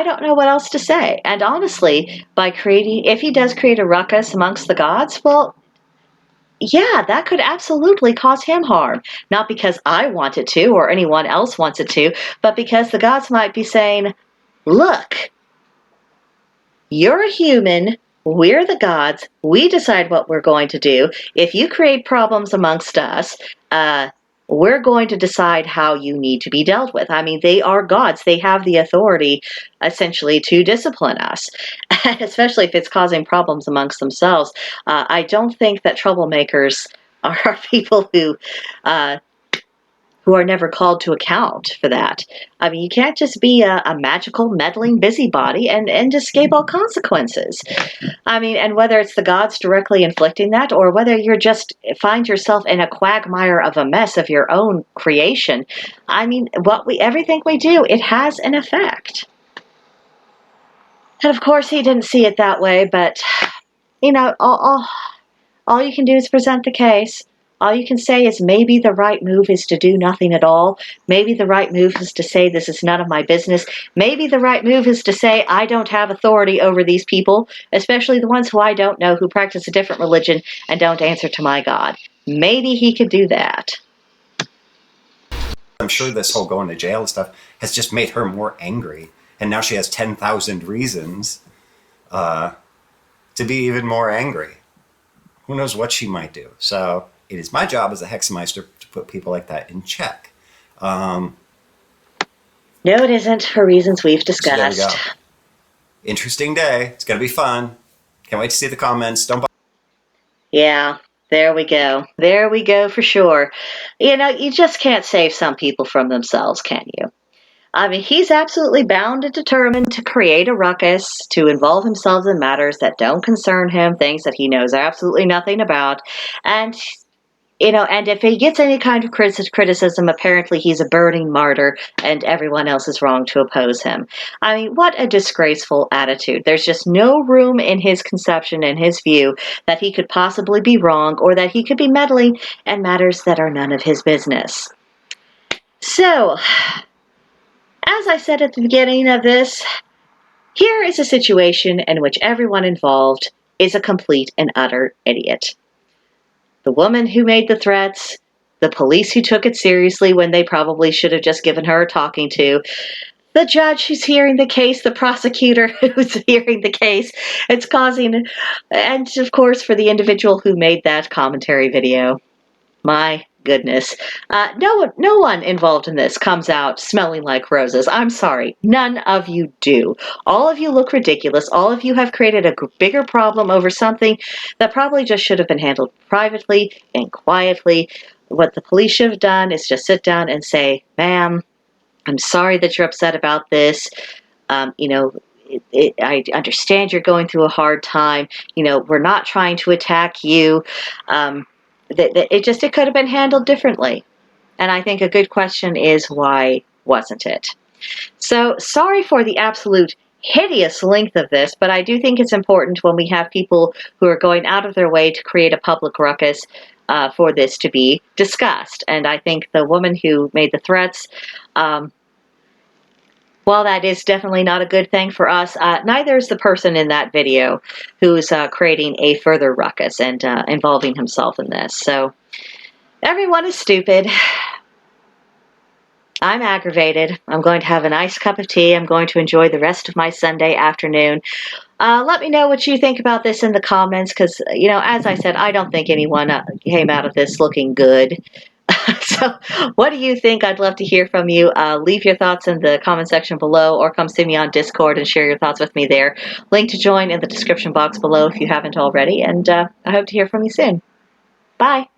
don't know what else to say. And honestly, if he does create a ruckus amongst the gods, well, yeah, that could absolutely cause him harm. Not because I want it to or anyone else wants it to, but because the gods might be saying, look, you're a human, we're the gods, we decide what we're going to do. If you create problems amongst us, we're going to decide how you need to be dealt with. I mean, they are gods. They have the authority, essentially, to discipline us, especially if it's causing problems amongst themselves. I don't think that troublemakers are people who are never called to account for that. I mean, you can't just be a magical, meddling busybody and escape all consequences. I mean, and whether it's the gods directly inflicting that, or whether you're just find yourself in a quagmire of a mess of your own creation, I mean, everything we do, it has an effect. And of course, he didn't see it that way, but, all you can do is present the case. All you can say is maybe the right move is to do nothing at all. Maybe the right move is to say this is none of my business. Maybe the right move is to say I don't have authority over these people, especially the ones who I don't know who practice a different religion and don't answer to my God. Maybe he could do that. I'm sure this whole going to jail stuff has just made her more angry. And now she has 10,000 reasons to be even more angry. Who knows what she might do. So it is my job as a Hexameister to put people like that in check. No, it isn't, for reasons we've discussed. So there we go. Interesting day. It's going to be fun. Can't wait to see the comments. Yeah, there we go. There we go for sure. You just can't save some people from themselves, can you? I mean, he's absolutely bound and determined to create a ruckus, to involve himself in matters that don't concern him, things that he knows absolutely nothing about. And, and if he gets any kind of criticism, apparently he's a burning martyr and everyone else is wrong to oppose him. I mean, what a disgraceful attitude. There's just no room in his conception and his view that he could possibly be wrong or that he could be meddling in matters that are none of his business. So, as I said at the beginning of this, here is a situation in which everyone involved is a complete and utter idiot. The woman who made the threats, the police who took it seriously when they probably should have just given her a talking to, the judge who's hearing the case, the prosecutor who's hearing the case, and of course for the individual who made that commentary video. My goodness. No one involved in this comes out smelling like roses. I'm sorry. None of you do. All of you look ridiculous. All of you have created a bigger problem over something that probably just should have been handled privately and quietly. What the police should have done is just sit down and say, ma'am, I'm sorry that you're upset about this. I understand you're going through a hard time. We're not trying to attack you. It could have been handled differently. And I think a good question is, why wasn't it? So sorry for the absolute hideous length of this, but I do think it's important when we have people who are going out of their way to create a public ruckus for this to be discussed. And I think the woman who made the threats, while that is definitely not a good thing for us, neither is the person in that video who's creating a further ruckus and involving himself in this. So everyone is stupid. I'm aggravated. I'm going to have a nice cup of tea. I'm going to enjoy the rest of my Sunday afternoon. Let me know what you think about this in the comments because, as I said, I don't think anyone came out of this looking good. So what do you think? I'd love to hear from you. Leave your thoughts in the comment section below or come see me on Discord and share your thoughts with me there. Link to join in the description box below if you haven't already. And I hope to hear from you soon. Bye.